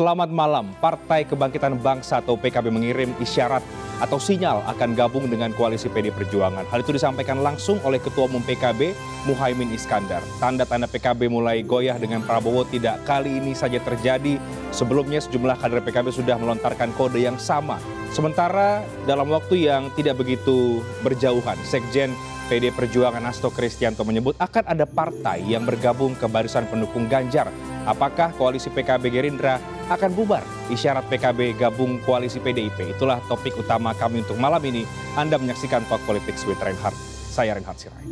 Selamat malam. Partai Kebangkitan Bangsa atau PKB mengirim isyarat atau sinyal akan gabung dengan koalisi PD Perjuangan. Hal itu disampaikan langsung oleh Ketua Umum PKB, Muhaimin Iskandar. Tanda-tanda PKB mulai goyah dengan Prabowo tidak kali ini saja terjadi. Sebelumnya sejumlah kader PKB sudah melontarkan kode yang sama. Sementara dalam waktu yang tidak begitu berjauhan, Sekjen PD Perjuangan Hasto Kristianto menyebut akan ada partai yang bergabung ke barisan pendukung Ganjar. Apakah koalisi PKB Gerindra akan bubar? Isyarat PKB gabung koalisi PDIP. Itulah topik utama kami untuk malam ini. Anda menyaksikan Talk Politics with Reinhard. Saya Reinhard Sirait.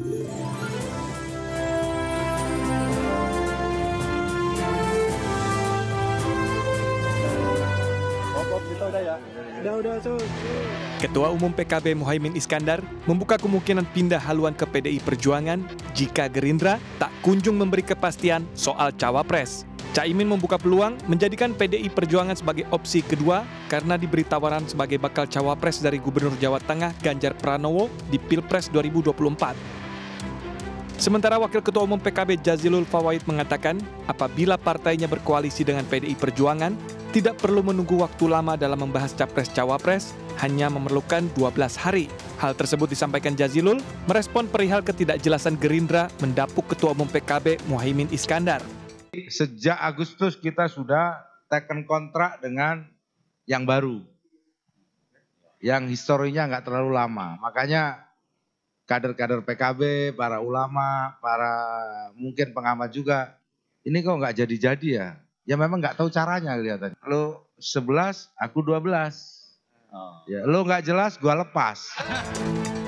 Ketua Umum PKB Muhaimin Iskandar membuka kemungkinan pindah haluan ke PDI Perjuangan jika Gerindra tak kunjung memberi kepastian soal cawapres. Caimin membuka peluang menjadikan PDI Perjuangan sebagai opsi kedua karena diberi tawaran sebagai bakal cawapres dari Gubernur Jawa Tengah Ganjar Pranowo di Pilpres 2024. Sementara Wakil Ketua Umum PKB Jazilul Fawait mengatakan apabila partainya berkoalisi dengan PDI Perjuangan, tidak perlu menunggu waktu lama dalam membahas capres-cawapres, hanya memerlukan 12 hari. Hal tersebut disampaikan Jazilul merespon perihal ketidakjelasan Gerindra mendapuk Ketua Umum PKB Muhaimin Iskandar. Sejak Agustus kita sudah teken kontrak dengan yang baru, yang historinya nggak terlalu lama. Makanya kader-kader PKB, para ulama, para mungkin pengamat juga, ini kok nggak jadi-jadi ya? Ya memang nggak tahu caranya kelihatannya. Lo 11, aku 12. Ya, lo nggak jelas, gua lepas.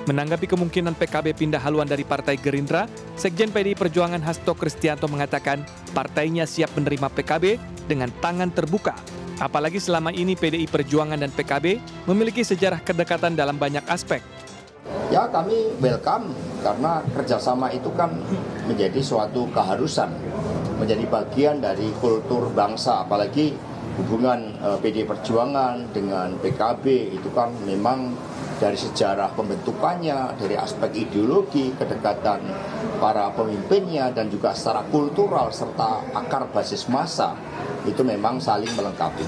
Menanggapi kemungkinan PKB pindah haluan dari Partai Gerindra, Sekjen PDI Perjuangan Hasto Kristianto mengatakan partainya siap menerima PKB dengan tangan terbuka. Apalagi selama ini PDI Perjuangan dan PKB memiliki sejarah kedekatan dalam banyak aspek. Ya kami welcome karena kerjasama itu kan menjadi suatu keharusan, menjadi bagian dari kultur bangsa, apalagi hubungan PDI Perjuangan dengan PKB itu kan memang dari sejarah pembentukannya, dari aspek ideologi, kedekatan para pemimpinnya, dan juga secara kultural serta akar basis massa itu memang saling melengkapi.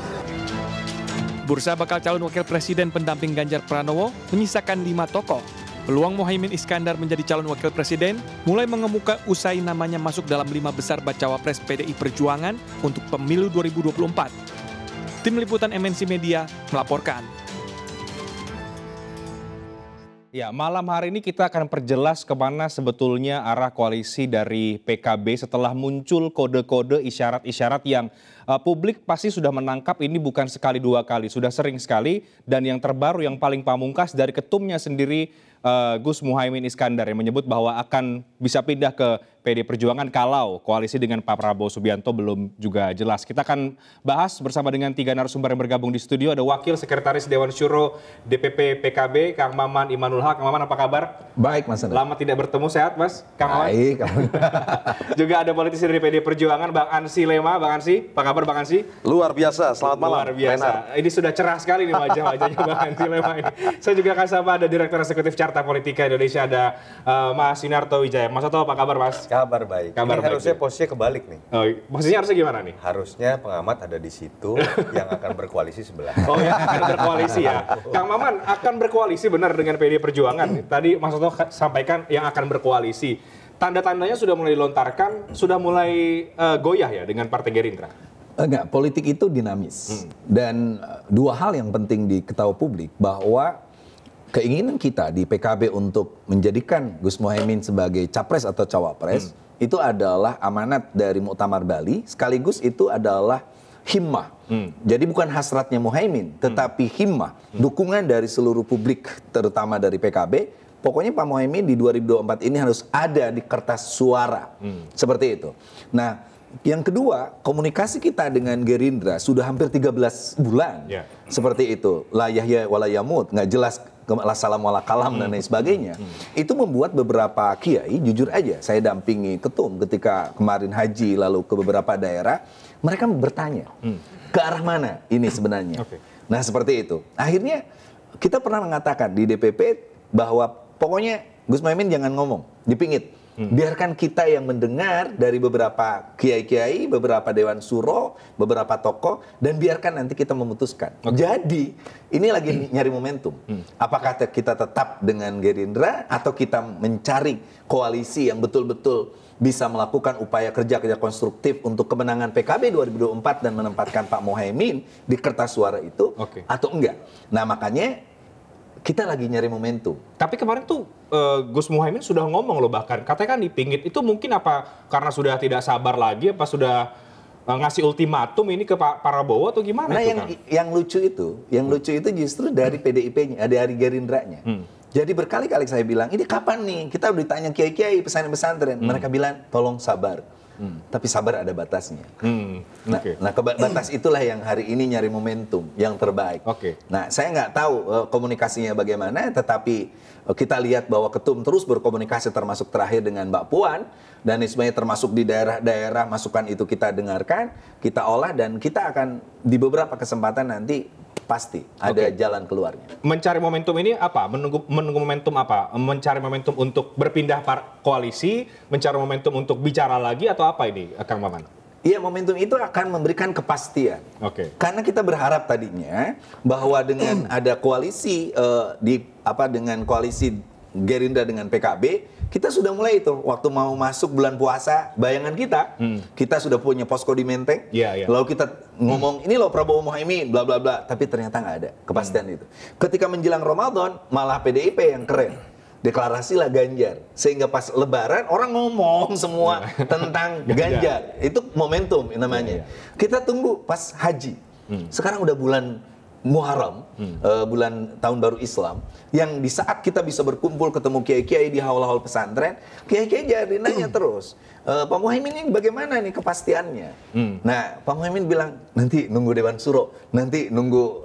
Bursa bakal calon wakil presiden pendamping Ganjar Pranowo menyisakan 5 tokoh. Peluang Muhaimin Iskandar menjadi calon wakil presiden mulai mengemuka usai namanya masuk dalam 5 besar bacawa pres PDI Perjuangan untuk pemilu 2024. Tim Liputan MNC Media melaporkan. Ya, malam hari ini kita akan perjelas kemana sebetulnya arah koalisi dari PKB setelah muncul kode-kode isyarat-isyarat yang publik pasti sudah menangkap ini bukan sekali dua kali, sudah sering sekali. Dan yang terbaru yang paling pamungkas dari ketumnya sendiri Gus Muhaimin Iskandar yang menyebut bahwa akan bisa pindah ke PD Perjuangan kalau koalisi dengan Pak Prabowo Subianto belum juga jelas. Kita akan bahas bersama dengan 3 narasumber yang bergabung di studio. Ada Wakil Sekretaris Dewan Syuro DPP PKB, Kang Maman Imanul Haq. Kang Maman, apa kabar? Baik, Mas Andra. Lama tidak bertemu, sehat Mas? Kang Maman? Baik. Juga ada politisi dari PD Perjuangan, Bang Ansy Lema. Bang Ansy, apa kabar Bang Ansy? Luar biasa, selamat malam. Luar biasa. Ini sudah cerah sekali nih wajah-wajahnya Bang Ansy Lema ini. Saya juga akan sapa ada Direktur Eksekutif Carta Politika Indonesia, ada Mas Yunarto Wijaya. Mas Oto, apa kabar Mas? Kabar baik. Kabar ini baik harusnya ya? posisinya kebalik nih. Oh, posisinya harusnya gimana nih? Harusnya pengamat ada di situ yang akan berkoalisi sebelah. Oh ya, akan berkoalisi ya. Kang Maman akan berkoalisi benar dengan PD Perjuangan. Tadi Mas Oto sampaikan yang akan berkoalisi. Tanda-tandanya sudah mulai dilontarkan, sudah mulai goyah ya dengan Partai Gerindra? Enggak, politik itu dinamis. Dan 2 hal yang penting diketahui publik bahwa keinginan kita di PKB untuk menjadikan Gus Muhaimin sebagai capres atau cawapres itu adalah amanat dari Muktamar Bali, sekaligus itu adalah himmah. Jadi bukan hasratnya Muhaimin, tetapi himmah, dukungan dari seluruh publik, terutama dari PKB. Pokoknya Pak Muhaimin di 2024 ini harus ada di kertas suara, seperti itu. Nah, yang kedua, komunikasi kita dengan Gerindra sudah hampir 13 bulan, seperti itu. La yahya wa la yamut, nggak jelas la salam wa la kalam dan lain sebagainya. Itu membuat beberapa kiai, jujur aja, saya dampingi ketum ketika kemarin haji lalu ke beberapa daerah, mereka bertanya, ke arah mana ini sebenarnya? Nah, seperti itu. Akhirnya kita pernah mengatakan di DPP bahwa pokoknya Gus Muhaimin jangan ngomong, dipingit. Biarkan kita yang mendengar dari beberapa kiai-kiai, beberapa dewan suro, beberapa tokoh, dan biarkan nanti kita memutuskan. Jadi ini lagi nyari momentum. Apakah kita tetap dengan Gerindra atau kita mencari koalisi yang betul-betul bisa melakukan upaya kerja-kerja konstruktif untuk kemenangan PKB 2024 dan menempatkan Pak Muhaimin di kertas suara itu atau enggak. Nah makanya kita lagi nyari momentum. Tapi kemarin tuh Gus Muhaimin sudah ngomong loh, bahkan katanya kan dipingit itu mungkin apa karena sudah tidak sabar lagi, apa sudah ngasih ultimatum ini ke Pak Prabowo atau gimana? Nah itu, yang lucu itu justru dari PDIP-nya, dari Gerindra-nya. Jadi berkali-kali saya bilang, ini kapan nih kita udah ditanya kiai-kiai pesantren, mereka bilang tolong sabar. Tapi sabar ada batasnya. Nah, batas itulah yang hari ini nyari momentum yang terbaik. Nah, saya nggak tahu komunikasinya bagaimana, tetapi kita lihat bahwa Ketum terus berkomunikasi termasuk terakhir dengan Mbak Puan, dan sebenarnya termasuk di daerah-daerah masukan itu kita dengarkan, kita olah, dan kita akan di beberapa kesempatan nanti pasti ada jalan keluarnya. Mencari momentum ini apa? Menunggu momentum apa? Mencari momentum untuk berpindah koalisi, mencari momentum untuk bicara lagi atau apa ini, Kang Maman? Iya, momentum itu akan memberikan kepastian. Karena kita berharap tadinya bahwa dengan ada koalisi dengan koalisi Gerindra dengan PKB, kita sudah mulai itu waktu mau masuk bulan puasa, bayangan kita sudah punya posko di Menteng, lalu kita ngomong ini loh Prabowo Muhaimin bla bla bla, tapi ternyata nggak ada kepastian itu. Ketika menjelang Ramadan malah PDIP yang keren, deklarasilah Ganjar, sehingga pas Lebaran orang ngomong semua tentang Ganjar, itu momentum namanya. Kita tunggu pas haji, sekarang udah bulan Muharram, bulan tahun baru Islam, yang di saat kita bisa berkumpul ketemu kiai-kiai di haul-haul pesantren, kiai-kiai jadi nanya terus, Pak Muhaimin ini bagaimana nih kepastiannya? Nah, Pak Muhaimin bilang nanti nunggu Dewan Suro, nanti nunggu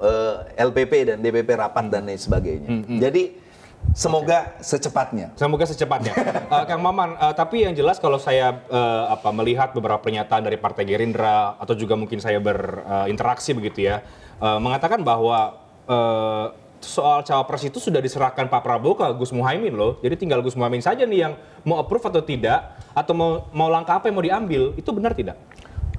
LPP dan DPP rapat dan lain sebagainya. Jadi semoga secepatnya. Semoga secepatnya. Kang Maman, tapi yang jelas kalau saya melihat beberapa pernyataan dari Partai Gerindra atau juga mungkin saya berinteraksi begitu ya, mengatakan bahwa soal cawapres itu sudah diserahkan Pak Prabowo ke Gus Muhaimin loh. Jadi tinggal Gus Muhaimin saja nih yang mau approve atau tidak, atau mau langkah apa yang mau diambil. Itu benar tidak?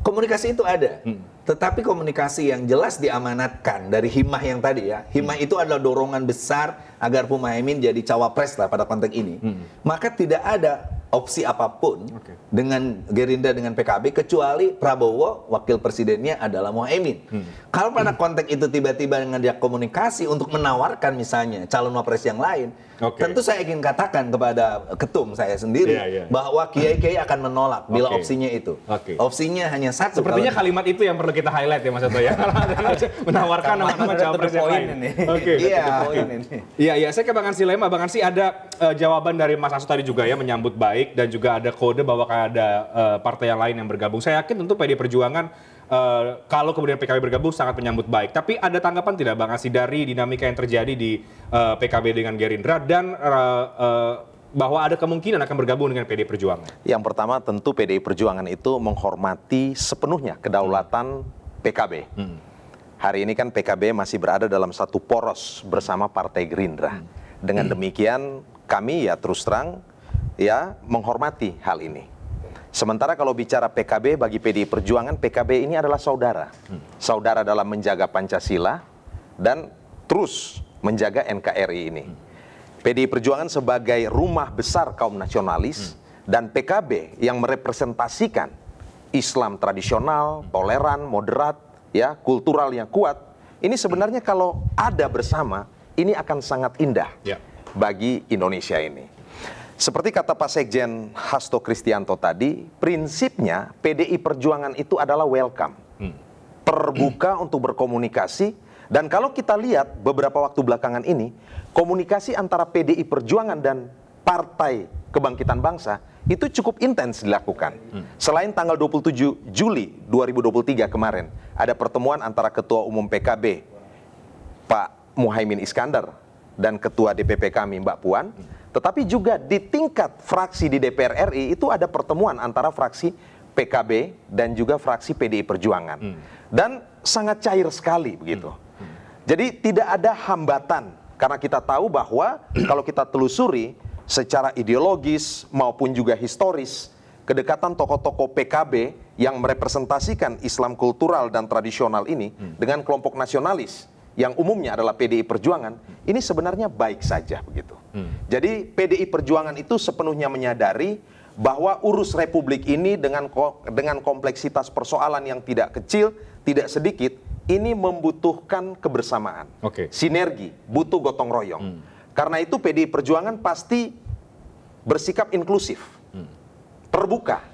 Komunikasi itu ada, tetapi komunikasi yang jelas diamanatkan dari Himah yang tadi ya. Himah itu adalah dorongan besar agar Pak Muhaimin jadi cawapres lah pada konteks ini. Maka tidak ada opsi apapun dengan Gerindra dengan PKB kecuali Prabowo wakil presidennya adalah Muhaimin. Kalau pada konteks itu tiba-tiba dengan dia komunikasi untuk menawarkan misalnya calon wapres yang lain, tentu saya ingin katakan kepada ketum saya sendiri bahwa kiai-kiai akan menolak bila opsinya itu. Opsinya hanya satu. Sepertinya kalimat itu yang perlu kita highlight ya Mas Oto ya. Menawarkan nama cawapres yang lain. Iya, saya ke Bang Ansy Lema. Bang Ansy, ada jawaban dari Mas Hasto tadi juga ya, menyambut baik dan juga ada kode bahwa ada partai yang lain yang bergabung. Saya yakin tentu PD Perjuangan kalau kemudian PKB bergabung sangat menyambut baik. Tapi ada tanggapan tidak Bang Ansy dari dinamika yang terjadi di PKB dengan Gerindra dan bahwa ada kemungkinan akan bergabung dengan PD Perjuangan? Yang pertama tentu PDI Perjuangan itu menghormati sepenuhnya kedaulatan PKB. Hari ini kan PKB masih berada dalam satu poros bersama Partai Gerindra. Dengan demikian kami ya terus terang ya menghormati hal ini. Sementara kalau bicara PKB, bagi PDI Perjuangan, PKB ini adalah saudara. Saudara dalam menjaga Pancasila dan terus menjaga NKRI ini. PDI Perjuangan sebagai rumah besar kaum nasionalis dan PKB yang merepresentasikan Islam tradisional, toleran, moderat, ya, kultural yang kuat. Ini sebenarnya kalau ada bersama, ini akan sangat indah bagi Indonesia ini. Seperti kata Pak Sekjen Hasto Kristianto tadi, prinsipnya PDI Perjuangan itu adalah welcome. Terbuka untuk berkomunikasi, dan kalau kita lihat beberapa waktu belakangan ini, komunikasi antara PDI Perjuangan dan Partai Kebangkitan Bangsa itu cukup intens dilakukan. Selain tanggal 27 Juli 2023 kemarin, ada pertemuan antara Ketua Umum PKB, Pak Muhaimin Iskandar, dan Ketua DPP kami, Mbak Puan, tetapi juga di tingkat fraksi di DPR RI itu ada pertemuan antara fraksi PKB dan juga fraksi PDI Perjuangan. Dan sangat cair sekali begitu. Jadi tidak ada hambatan, karena kita tahu bahwa kalau kita telusuri secara ideologis maupun juga historis, kedekatan tokoh-tokoh PKB yang merepresentasikan Islam kultural dan tradisional ini dengan kelompok nasionalis yang umumnya adalah PDI Perjuangan, ini sebenarnya baik saja begitu. Jadi PDI Perjuangan itu sepenuhnya menyadari bahwa urus Republik ini dengan kompleksitas persoalan yang tidak kecil, tidak sedikit, ini membutuhkan kebersamaan, sinergi, butuh gotong royong. Karena itu PDI Perjuangan pasti bersikap inklusif, terbuka.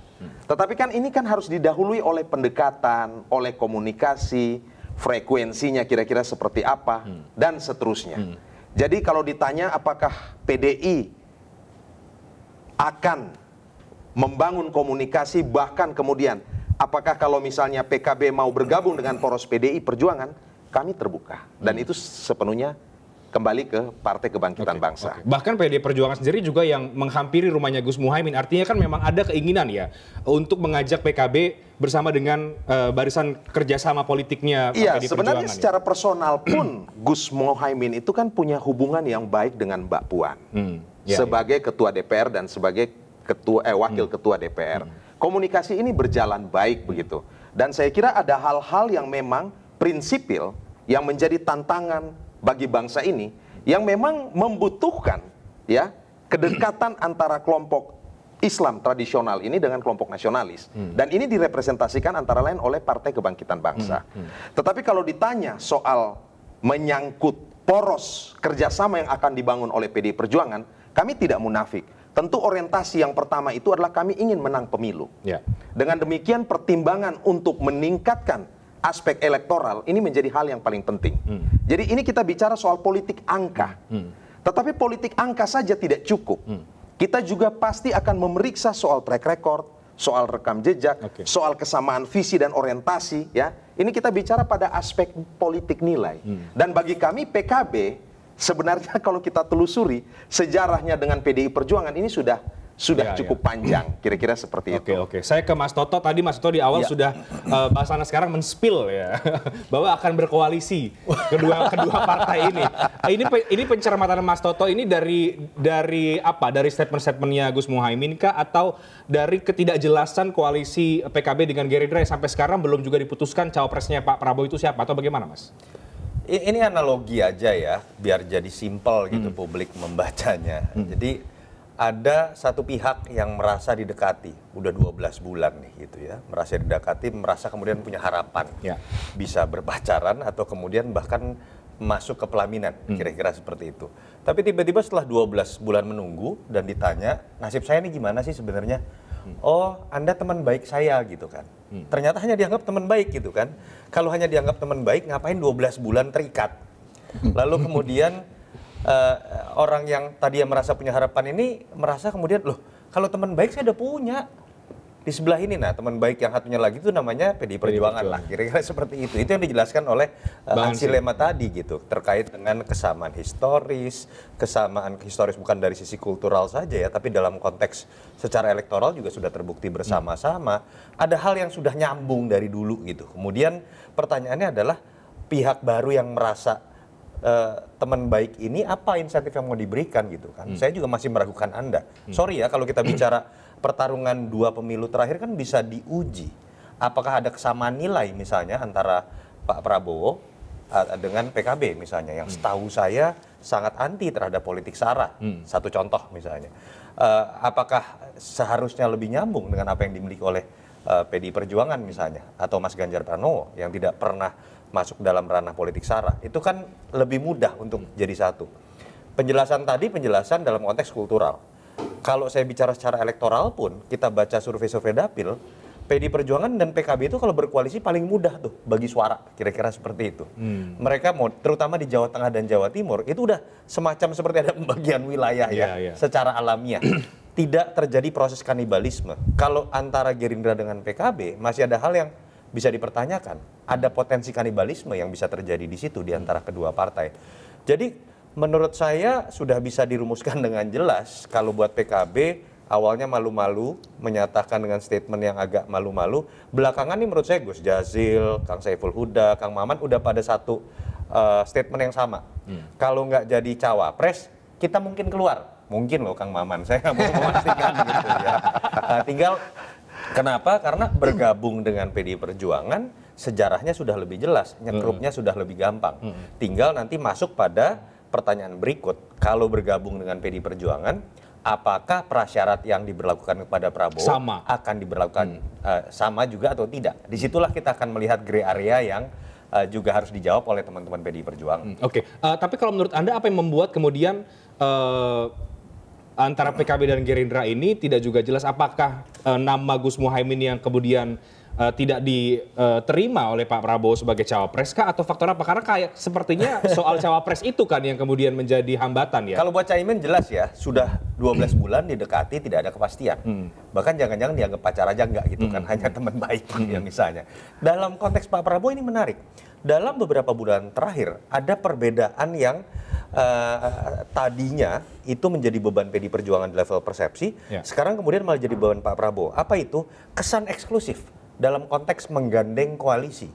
Tetapi kan ini kan harus didahului oleh pendekatan, oleh komunikasi, frekuensinya kira-kira seperti apa, dan seterusnya. Jadi kalau ditanya apakah PDI akan membangun komunikasi, bahkan kemudian apakah kalau misalnya PKB mau bergabung dengan poros PDI Perjuangan, kami terbuka. Dan itu sepenuhnya kembali ke Partai Kebangkitan Bangsa. Bahkan PDI Perjuangan sendiri juga yang menghampiri rumahnya Gus Muhaimin. Artinya kan memang ada keinginan ya untuk mengajak PKB bersama dengan barisan kerjasama politiknya PDI Perjuangan. Iya, sebenarnya secara personal pun Gus Muhaimin itu kan punya hubungan yang baik dengan Mbak Puan. Sebagai Ketua DPR dan sebagai Wakil Ketua DPR. Komunikasi ini berjalan baik begitu. Dan saya kira ada hal-hal yang memang prinsipil yang menjadi tantangan bagi bangsa ini yang memang membutuhkan ya kedekatan antara kelompok Islam tradisional ini dengan kelompok nasionalis. Dan ini direpresentasikan antara lain oleh Partai Kebangkitan Bangsa. Tetapi kalau ditanya soal menyangkut poros kerjasama yang akan dibangun oleh PDI Perjuangan, kami tidak munafik. Tentu orientasi yang pertama itu adalah kami ingin menang pemilu. Dengan demikian pertimbangan untuk meningkatkan aspek elektoral ini menjadi hal yang paling penting. Jadi ini kita bicara soal politik angka. Tetapi politik angka saja tidak cukup. Kita juga pasti akan memeriksa soal track record, soal rekam jejak, soal kesamaan visi dan orientasi. Ya, ini kita bicara pada aspek politik nilai. Dan bagi kami PKB sebenarnya kalau kita telusuri sejarahnya dengan PDI Perjuangan ini sudah cukup panjang, kira-kira seperti itu. Oke. Saya ke Mas Toto, tadi Mas Toto di awal sudah bahasanya sekarang men-spill ya, bahwa akan berkoalisi kedua partai ini. Ini pencermatan Mas Toto ini dari apa? Dari statement-statementnya Gus Muhaimin kah, atau dari ketidakjelasan koalisi PKB dengan Gerindra yang sampai sekarang belum juga diputuskan cawapresnya Pak Prabowo itu siapa, atau bagaimana, Mas? Ini analogi aja ya, biar jadi simpel gitu publik membacanya. Jadi ada satu pihak yang merasa didekati, udah 12 bulan nih gitu ya, merasa didekati, merasa kemudian punya harapan bisa berpacaran atau kemudian bahkan masuk ke pelaminan, kira-kira seperti itu. Tapi tiba-tiba setelah 12 bulan menunggu dan ditanya, nasib saya ini gimana sih sebenarnya? Oh, Anda teman baik saya gitu kan. Ternyata hanya dianggap teman baik gitu kan. Kalau hanya dianggap teman baik, ngapain 12 bulan terikat? Lalu kemudian orang yang tadi yang merasa punya harapan ini merasa kemudian, loh kalau teman baik saya udah punya di sebelah ini. Nah, teman baik yang satunya lagi itu namanya PDI Perjuangan lah, kira-kira seperti itu. Itu yang dijelaskan oleh Hansi Lema tadi gitu, terkait dengan kesamaan historis bukan dari sisi kultural saja ya, tapi dalam konteks secara elektoral juga sudah terbukti bersama-sama. Ada hal yang sudah nyambung dari dulu gitu. Kemudian pertanyaannya adalah pihak baru yang merasa teman baik ini apa insentif yang mau diberikan gitu kan. Saya juga masih meragukan Anda. Sorry ya kalau kita bicara pertarungan 2 pemilu terakhir kan bisa diuji. Apakah ada kesamaan nilai misalnya antara Pak Prabowo dengan PKB misalnya, yang setahu saya sangat anti terhadap politik sara. Satu contoh misalnya. Apakah seharusnya lebih nyambung dengan apa yang dimiliki oleh PDI Perjuangan misalnya, atau Mas Ganjar Pranowo yang tidak pernah masuk dalam ranah politik sara? Itu kan lebih mudah untuk jadi satu. Penjelasan tadi penjelasan dalam konteks kultural. Kalau saya bicara secara elektoral pun, kita baca survei-survei dapil, PDI Perjuangan dan PKB itu kalau berkoalisi paling mudah tuh bagi suara, kira-kira seperti itu. Mereka terutama di Jawa Tengah dan Jawa Timur, itu udah semacam seperti ada pembagian wilayah secara alamiah. Tidak terjadi proses kanibalisme. Kalau antara Gerindra dengan PKB, masih ada hal yang bisa dipertanyakan. Ada potensi kanibalisme yang bisa terjadi di situ di antara kedua partai. Jadi menurut saya sudah bisa dirumuskan dengan jelas kalau buat PKB awalnya malu-malu menyatakan dengan statement yang agak malu-malu. Belakangan nih menurut saya Gus Jazil, Kang Saiful Huda, Kang Maman udah pada satu statement yang sama. Kalau nggak jadi cawapres, kita mungkin keluar Mungkin loh Kang Maman, saya nggak mau memastikan gitu ya. Tinggal kenapa? Karena bergabung dengan PDI Perjuangan sejarahnya sudah lebih jelas, nyekrupnya sudah lebih gampang. Tinggal nanti masuk pada pertanyaan berikut, kalau bergabung dengan PDI Perjuangan, apakah prasyarat yang diberlakukan kepada Prabowo akan diberlakukan sama juga atau tidak? Disitulah kita akan melihat gray area yang juga harus dijawab oleh teman-teman PDI Perjuangan. Oke, tapi kalau menurut Anda apa yang membuat kemudian antara PKB dan Gerindra ini tidak juga jelas apakah nama Gus Muhaimin yang kemudian tidak diterima oleh Pak Prabowo sebagai cawapres kah atau faktor apa? Karena kayak sepertinya soal cawapres itu kan yang kemudian menjadi hambatan ya. Kalau buat Caimin jelas ya, sudah 12 bulan didekati tidak ada kepastian. Bahkan jangan-jangan dianggap pacar aja enggak gitu kan, hanya teman baik ya misalnya. Dalam konteks Pak Prabowo ini menarik. Dalam beberapa bulan terakhir ada perbedaan yang tadinya itu menjadi beban PDI Perjuangan di level persepsi, sekarang kemudian malah jadi beban Pak Prabowo. Apa itu? Kesan eksklusif dalam konteks menggandeng koalisi.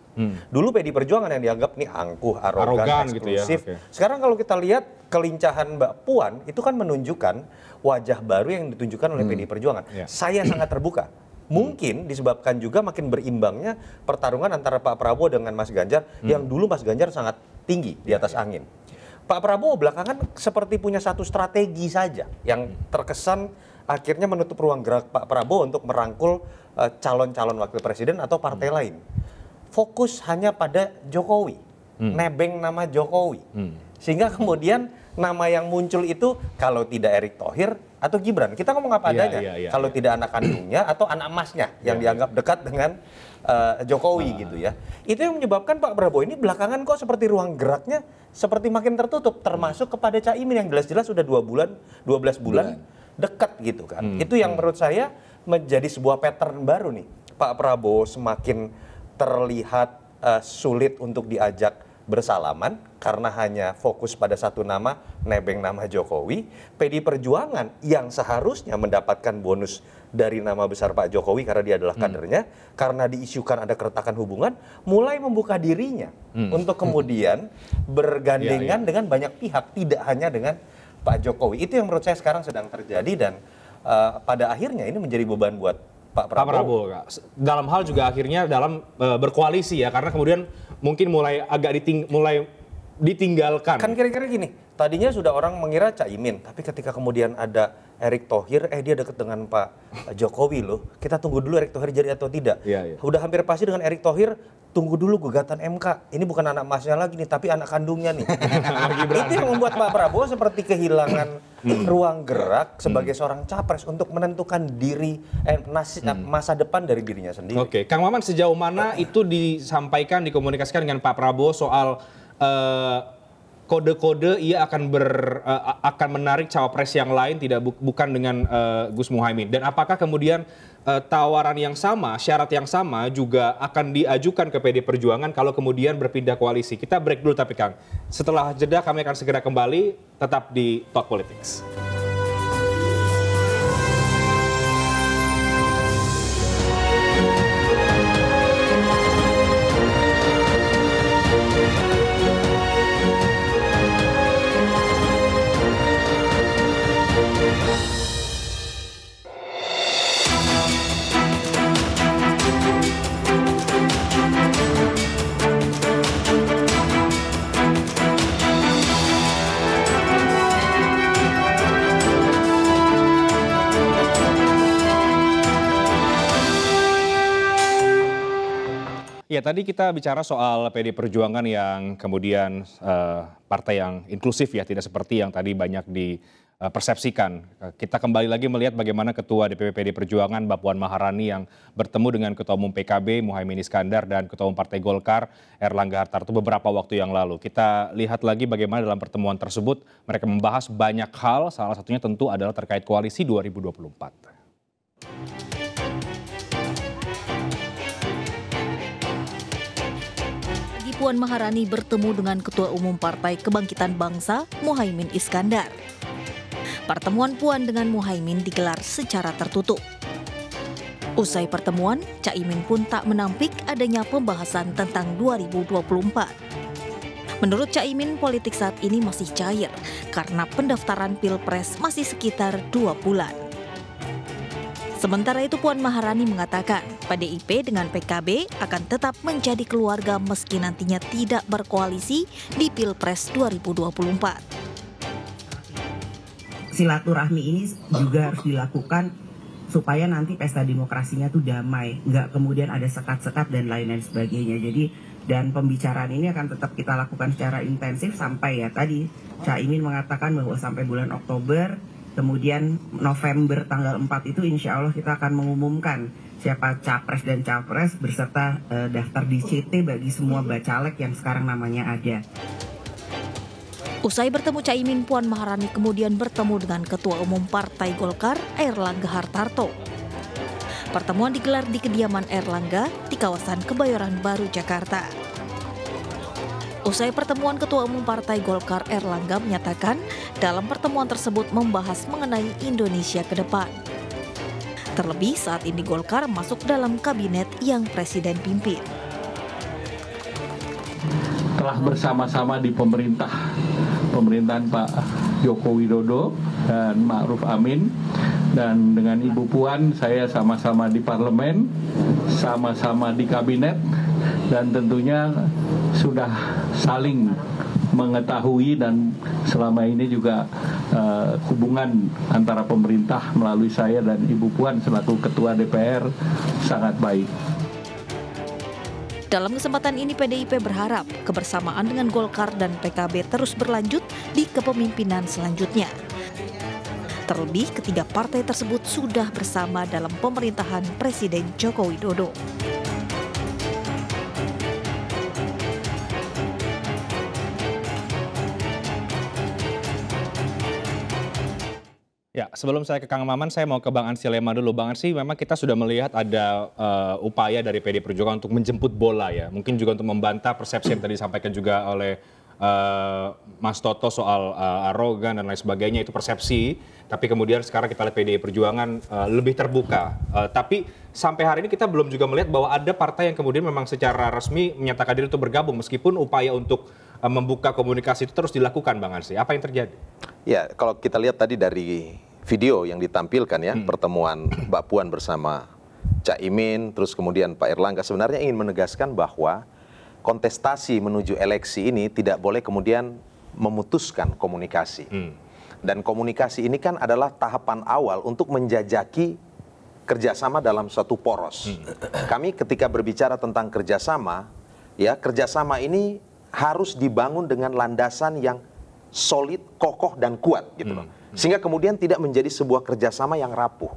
Dulu PDI Perjuangan yang dianggap nih angkuh, arogan eksklusif. Gitu ya. Sekarang kalau kita lihat kelincahan Mbak Puan itu kan menunjukkan wajah baru yang ditunjukkan oleh PDI Perjuangan. Saya sangat terbuka. Mungkin disebabkan juga makin berimbangnya pertarungan antara Pak Prabowo dengan Mas Ganjar yang dulu Mas Ganjar sangat tinggi di atas angin. Pak Prabowo belakangan seperti punya satu strategi saja yang terkesan akhirnya menutup ruang gerak Pak Prabowo untuk merangkul calon-calon wakil presiden atau partai lain. Fokus hanya pada Jokowi, nebeng nama Jokowi. Sehingga kemudian nama yang muncul itu kalau tidak Erick Thohir atau Gibran. Kita ngomong apa adanya. Kalau tidak anak kandungnya atau anak emasnya yang dianggap dekat dengan Jokowi gitu ya. Itu yang menyebabkan Pak Prabowo ini belakangan kok seperti ruang geraknya seperti makin tertutup, termasuk kepada Caimin yang jelas-jelas sudah 12 bulan dekat gitu kan. Itu yang menurut saya menjadi sebuah pattern baru nih. Pak Prabowo semakin terlihat sulit untuk diajak bersalaman karena hanya fokus pada satu nama, nebeng nama Jokowi. PDI Perjuangan yang seharusnya mendapatkan bonus dari nama besar Pak Jokowi karena dia adalah kadernya, karena diisukan ada keretakan hubungan, mulai membuka dirinya untuk kemudian bergandengan dengan banyak pihak, tidak hanya dengan Pak Jokowi. Itu yang menurut saya sekarang sedang terjadi dan pada akhirnya ini menjadi beban buat Pak Prabowo. Dalam hal juga akhirnya dalam berkoalisi ya, karena kemudian mungkin mulai agak ditinggalkan. Kan kira-kira gini, tadinya sudah orang mengira Caimin, tapi ketika kemudian ada Erick Thohir, dia dekat dengan Pak Jokowi loh. Kita tunggu dulu Erick Thohir jadi atau tidak. Udah hampir pasti dengan Erick Thohir, tunggu dulu gugatan MK. Ini bukan anak emasnya lagi nih, tapi anak kandungnya nih. Itu yang membuat Pak Prabowo seperti kehilangan ruang gerak sebagai seorang capres untuk menentukan diri masa depan dari dirinya sendiri. Oke, Kang Maman, sejauh mana itu disampaikan, dikomunikasikan dengan Pak Prabowo soal kode-kode ia akan menarik cawapres yang lain bukan dengan Gus Muhaimin, dan apakah kemudian tawaran yang sama, syarat yang sama juga akan diajukan ke PDI Perjuangan kalau kemudian berpindah koalisi? Kita break dulu tapi Kang, setelah jeda kami akan segera kembali, tetap di Talk Politics. Ya, tadi kita bicara soal PDI Perjuangan yang kemudian partai yang inklusif ya, tidak seperti yang tadi banyak dipersepsikan. Kita kembali lagi melihat bagaimana Ketua DPP PDI Perjuangan, Mbak Puan Maharani yang bertemu dengan Ketua Umum PKB, Muhaimin Iskandar, dan Ketua Umum Partai Golkar, Erlangga Hartarto beberapa waktu yang lalu. Kita lihat lagi bagaimana dalam pertemuan tersebut mereka membahas banyak hal, salah satunya tentu adalah terkait koalisi 2024. Puan Maharani bertemu dengan Ketua Umum Partai Kebangkitan Bangsa, Muhaimin Iskandar. Pertemuan Puan dengan Muhaimin digelar secara tertutup. Usai pertemuan, Caimin pun tak menampik adanya pembahasan tentang 2024. Menurut Caimin, politik saat ini masih cair karena pendaftaran Pilpres masih sekitar 2 bulan. Sementara itu Puan Maharani mengatakan PDIP dengan PKB akan tetap menjadi keluarga meski nantinya tidak berkoalisi di Pilpres 2024. Silaturahmi ini juga harus dilakukan supaya nanti pesta demokrasinya tuh damai, nggak kemudian ada sekat-sekat dan lain-lain sebagainya. Jadi dan pembicaraan ini akan tetap kita lakukan secara intensif sampai ya tadi Caimin mengatakan bahwa sampai bulan Oktober. Kemudian November tanggal 4 itu insya Allah kita akan mengumumkan siapa capres dan cawapres beserta daftar DCT bagi semua bacalek yang sekarang namanya ada. Usai bertemu Caimin, Puan Maharani kemudian bertemu dengan Ketua Umum Partai Golkar, Airlangga Hartarto. Pertemuan digelar di kediaman Airlangga di kawasan Kebayoran Baru, Jakarta. Usai pertemuan, Ketua Umum Partai Golkar Airlangga menyatakan dalam pertemuan tersebut membahas mengenai Indonesia ke depan. Terlebih saat ini Golkar masuk dalam kabinet yang Presiden pimpin. Telah bersama-sama di pemerintahan Pak Joko Widodo dan Ma'ruf Amin, dan dengan Ibu Puan saya sama-sama di parlemen, sama-sama di kabinet, dan tentunya sudah saling mengetahui dan selama ini juga hubungan antara pemerintah melalui saya dan Ibu Puan selaku Ketua DPR sangat baik. Dalam kesempatan ini PDIP berharap kebersamaan dengan Golkar dan PKB terus berlanjut di kepemimpinan selanjutnya. Terlebih ketiga partai tersebut sudah bersama dalam pemerintahan Presiden Joko Widodo. Ya, sebelum saya ke Kang Maman, saya mau ke Bang Ansy Lema dulu. Bang Ansy, memang kita sudah melihat ada upaya dari PD Perjuangan untuk menjemput bola ya. Mungkin juga untuk membantah persepsi yang tadi disampaikan juga oleh Mas Toto soal arogan dan lain sebagainya, itu persepsi. Tapi kemudian sekarang kita lihat PD Perjuangan lebih terbuka. Tapi sampai hari ini kita belum juga melihat bahwa ada partai yang kemudian memang secara resmi menyatakan diri untuk bergabung. Meskipun upaya untuk membuka komunikasi itu terus dilakukan, Bang Ansy. Apa yang terjadi? Ya, kalau kita lihat tadi dari video yang ditampilkan ya, pertemuan Mbak Puan bersama Caimin, terus kemudian Pak Airlangga sebenarnya ingin menegaskan bahwa kontestasi menuju eleksi ini tidak boleh kemudian memutuskan komunikasi. Dan komunikasi ini kan adalah tahapan awal untuk menjajaki kerjasama dalam suatu poros. Kami ketika berbicara tentang kerjasama, ya kerjasama ini harus dibangun dengan landasan yang solid, kokoh, dan kuat gitu loh. Sehingga kemudian tidak menjadi sebuah kerjasama yang rapuh.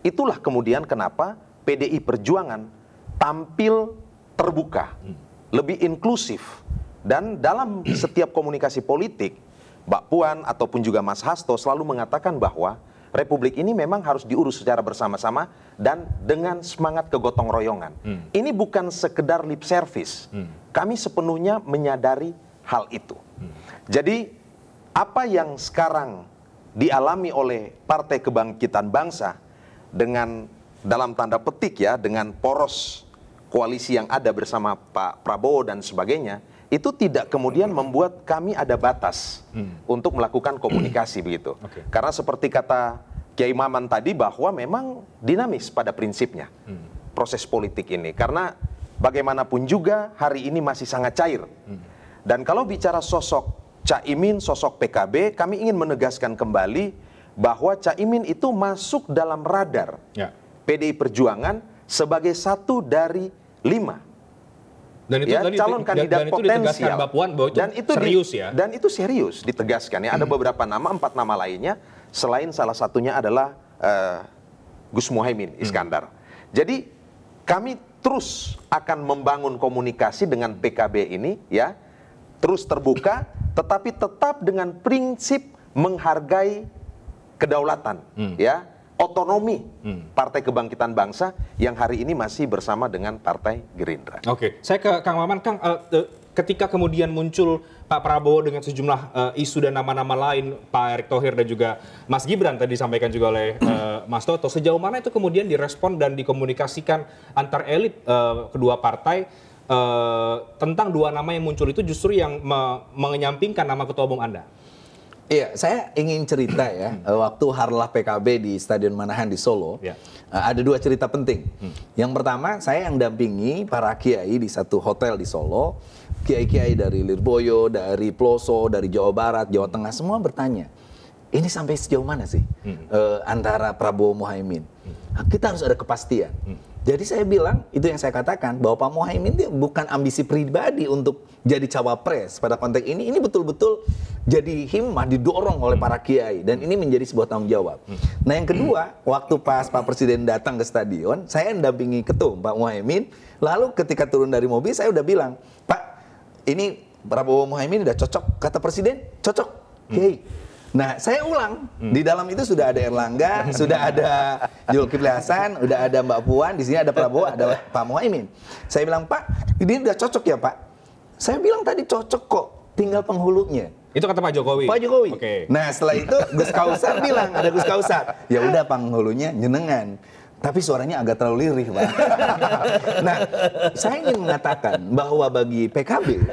Itulah kemudian kenapa PDI Perjuangan tampil terbuka, lebih inklusif. Dan dalam setiap komunikasi politik, Mbak Puan ataupun juga Mas Hasto selalu mengatakan bahwa Republik ini memang harus diurus secara bersama-sama dan dengan semangat kegotong royongan. Ini bukan sekedar lip service. Kami sepenuhnya menyadari hal itu. Jadi apa yang sekarang dialami oleh Partai Kebangkitan Bangsa dengan dalam tanda petik ya, dengan poros koalisi yang ada bersama Pak Prabowo dan sebagainya, itu tidak kemudian membuat kami ada batas untuk melakukan komunikasi begitu. Karena seperti kata Kiai Maman tadi bahwa memang dinamis pada prinsipnya proses politik ini. Karena bagaimanapun juga hari ini masih sangat cair. Dan kalau bicara sosok Caimin, sosok PKB, kami ingin menegaskan kembali bahwa Caimin itu masuk dalam radar PDI Perjuangan sebagai satu dari 5 dan itu calon kandidat potensial. Mbak Puan bahwa itu serius ya? Dan itu serius ditegaskan ya. Ada beberapa nama, 4 nama lainnya, selain salah satunya adalah Gus Muhaimin Iskandar. Jadi kami terus akan membangun komunikasi dengan PKB ini ya, terus terbuka, tetapi tetap dengan prinsip menghargai kedaulatan, ya, otonomi Partai Kebangkitan Bangsa yang hari ini masih bersama dengan Partai Gerindra. Oke, saya ke Kang Maman. Kang, ketika kemudian muncul Pak Prabowo dengan sejumlah isu dan nama-nama lain, Pak Erick Thohir dan juga Mas Gibran tadi disampaikan juga oleh Mas Toto, sejauh mana itu kemudian direspon dan dikomunikasikan antar elit kedua partai tentang dua nama yang muncul itu justru yang menyampingkan nama ketua umum Anda. Iya, saya ingin cerita ya, waktu harlah PKB di Stadion Manahan di Solo, ada dua cerita penting. Yang pertama, saya yang dampingi para kiai di satu hotel di Solo, kiai-kiai dari Lirboyo, dari Ploso, dari Jawa Barat, Jawa Tengah, semua bertanya, ini sampai sejauh mana sih antara Prabowo Muhaimin? Kita harus ada kepastian. Jadi saya bilang, itu yang saya katakan, bahwa Pak Muhaimin itu bukan ambisi pribadi untuk jadi cawapres pada konteks ini betul-betul jadi himmah, didorong oleh para kiai, dan ini menjadi sebuah tanggung jawab. Nah yang kedua, waktu pas Pak Presiden datang ke stadion, saya mendampingi ketum Pak Muhaimin, lalu ketika turun dari mobil saya udah bilang, Pak, ini Prabowo Muhaimin udah cocok, kata Presiden, cocok, kiai. Nah, saya ulang. Di dalam itu sudah ada Erlangga, sudah ada Zulkifli Hasan, udah ada Mbak Puan, di sini ada Prabowo, ada Pak Muhaimin. Saya bilang, Pak, ini udah cocok ya, Pak? Saya bilang tadi cocok kok, tinggal penghulunya. Itu kata Pak Jokowi. Pak Jokowi. Okay. Nah, setelah itu Gus Kausar bilang, ada Gus Kausar. Ya udah penghulunya jenengan. Tapi suaranya agak terlalu lirih, Pak. Nah, saya ingin mengatakan bahwa bagi PKB,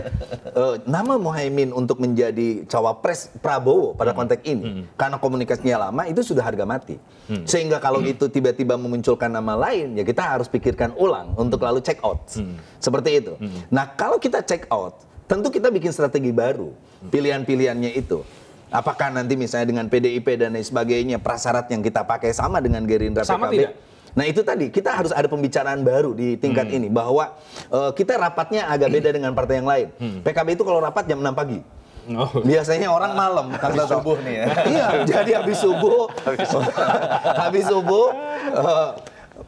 nama Muhaimin untuk menjadi cawapres Prabowo pada konteks ini, karena komunikasinya lama, itu sudah harga mati. Sehingga kalau itu tiba-tiba memunculkan nama lain, ya kita harus pikirkan ulang untuk lalu check out. Seperti itu. Nah, kalau kita check out, tentu kita bikin strategi baru. Pilihan-pilihannya itu. Apakah nanti misalnya dengan PDIP dan lain sebagainya, prasyarat yang kita pakai sama dengan Gerindra sama PKB? tidak? Nah itu tadi, kita harus ada pembicaraan baru di tingkat ini, bahwa kita rapatnya agak beda dengan partai yang lain. PKB itu kalau rapat jam 6 pagi. Biasanya orang malam. Habis subuh nih ya. Iya, jadi habis subuh. Habis subuh.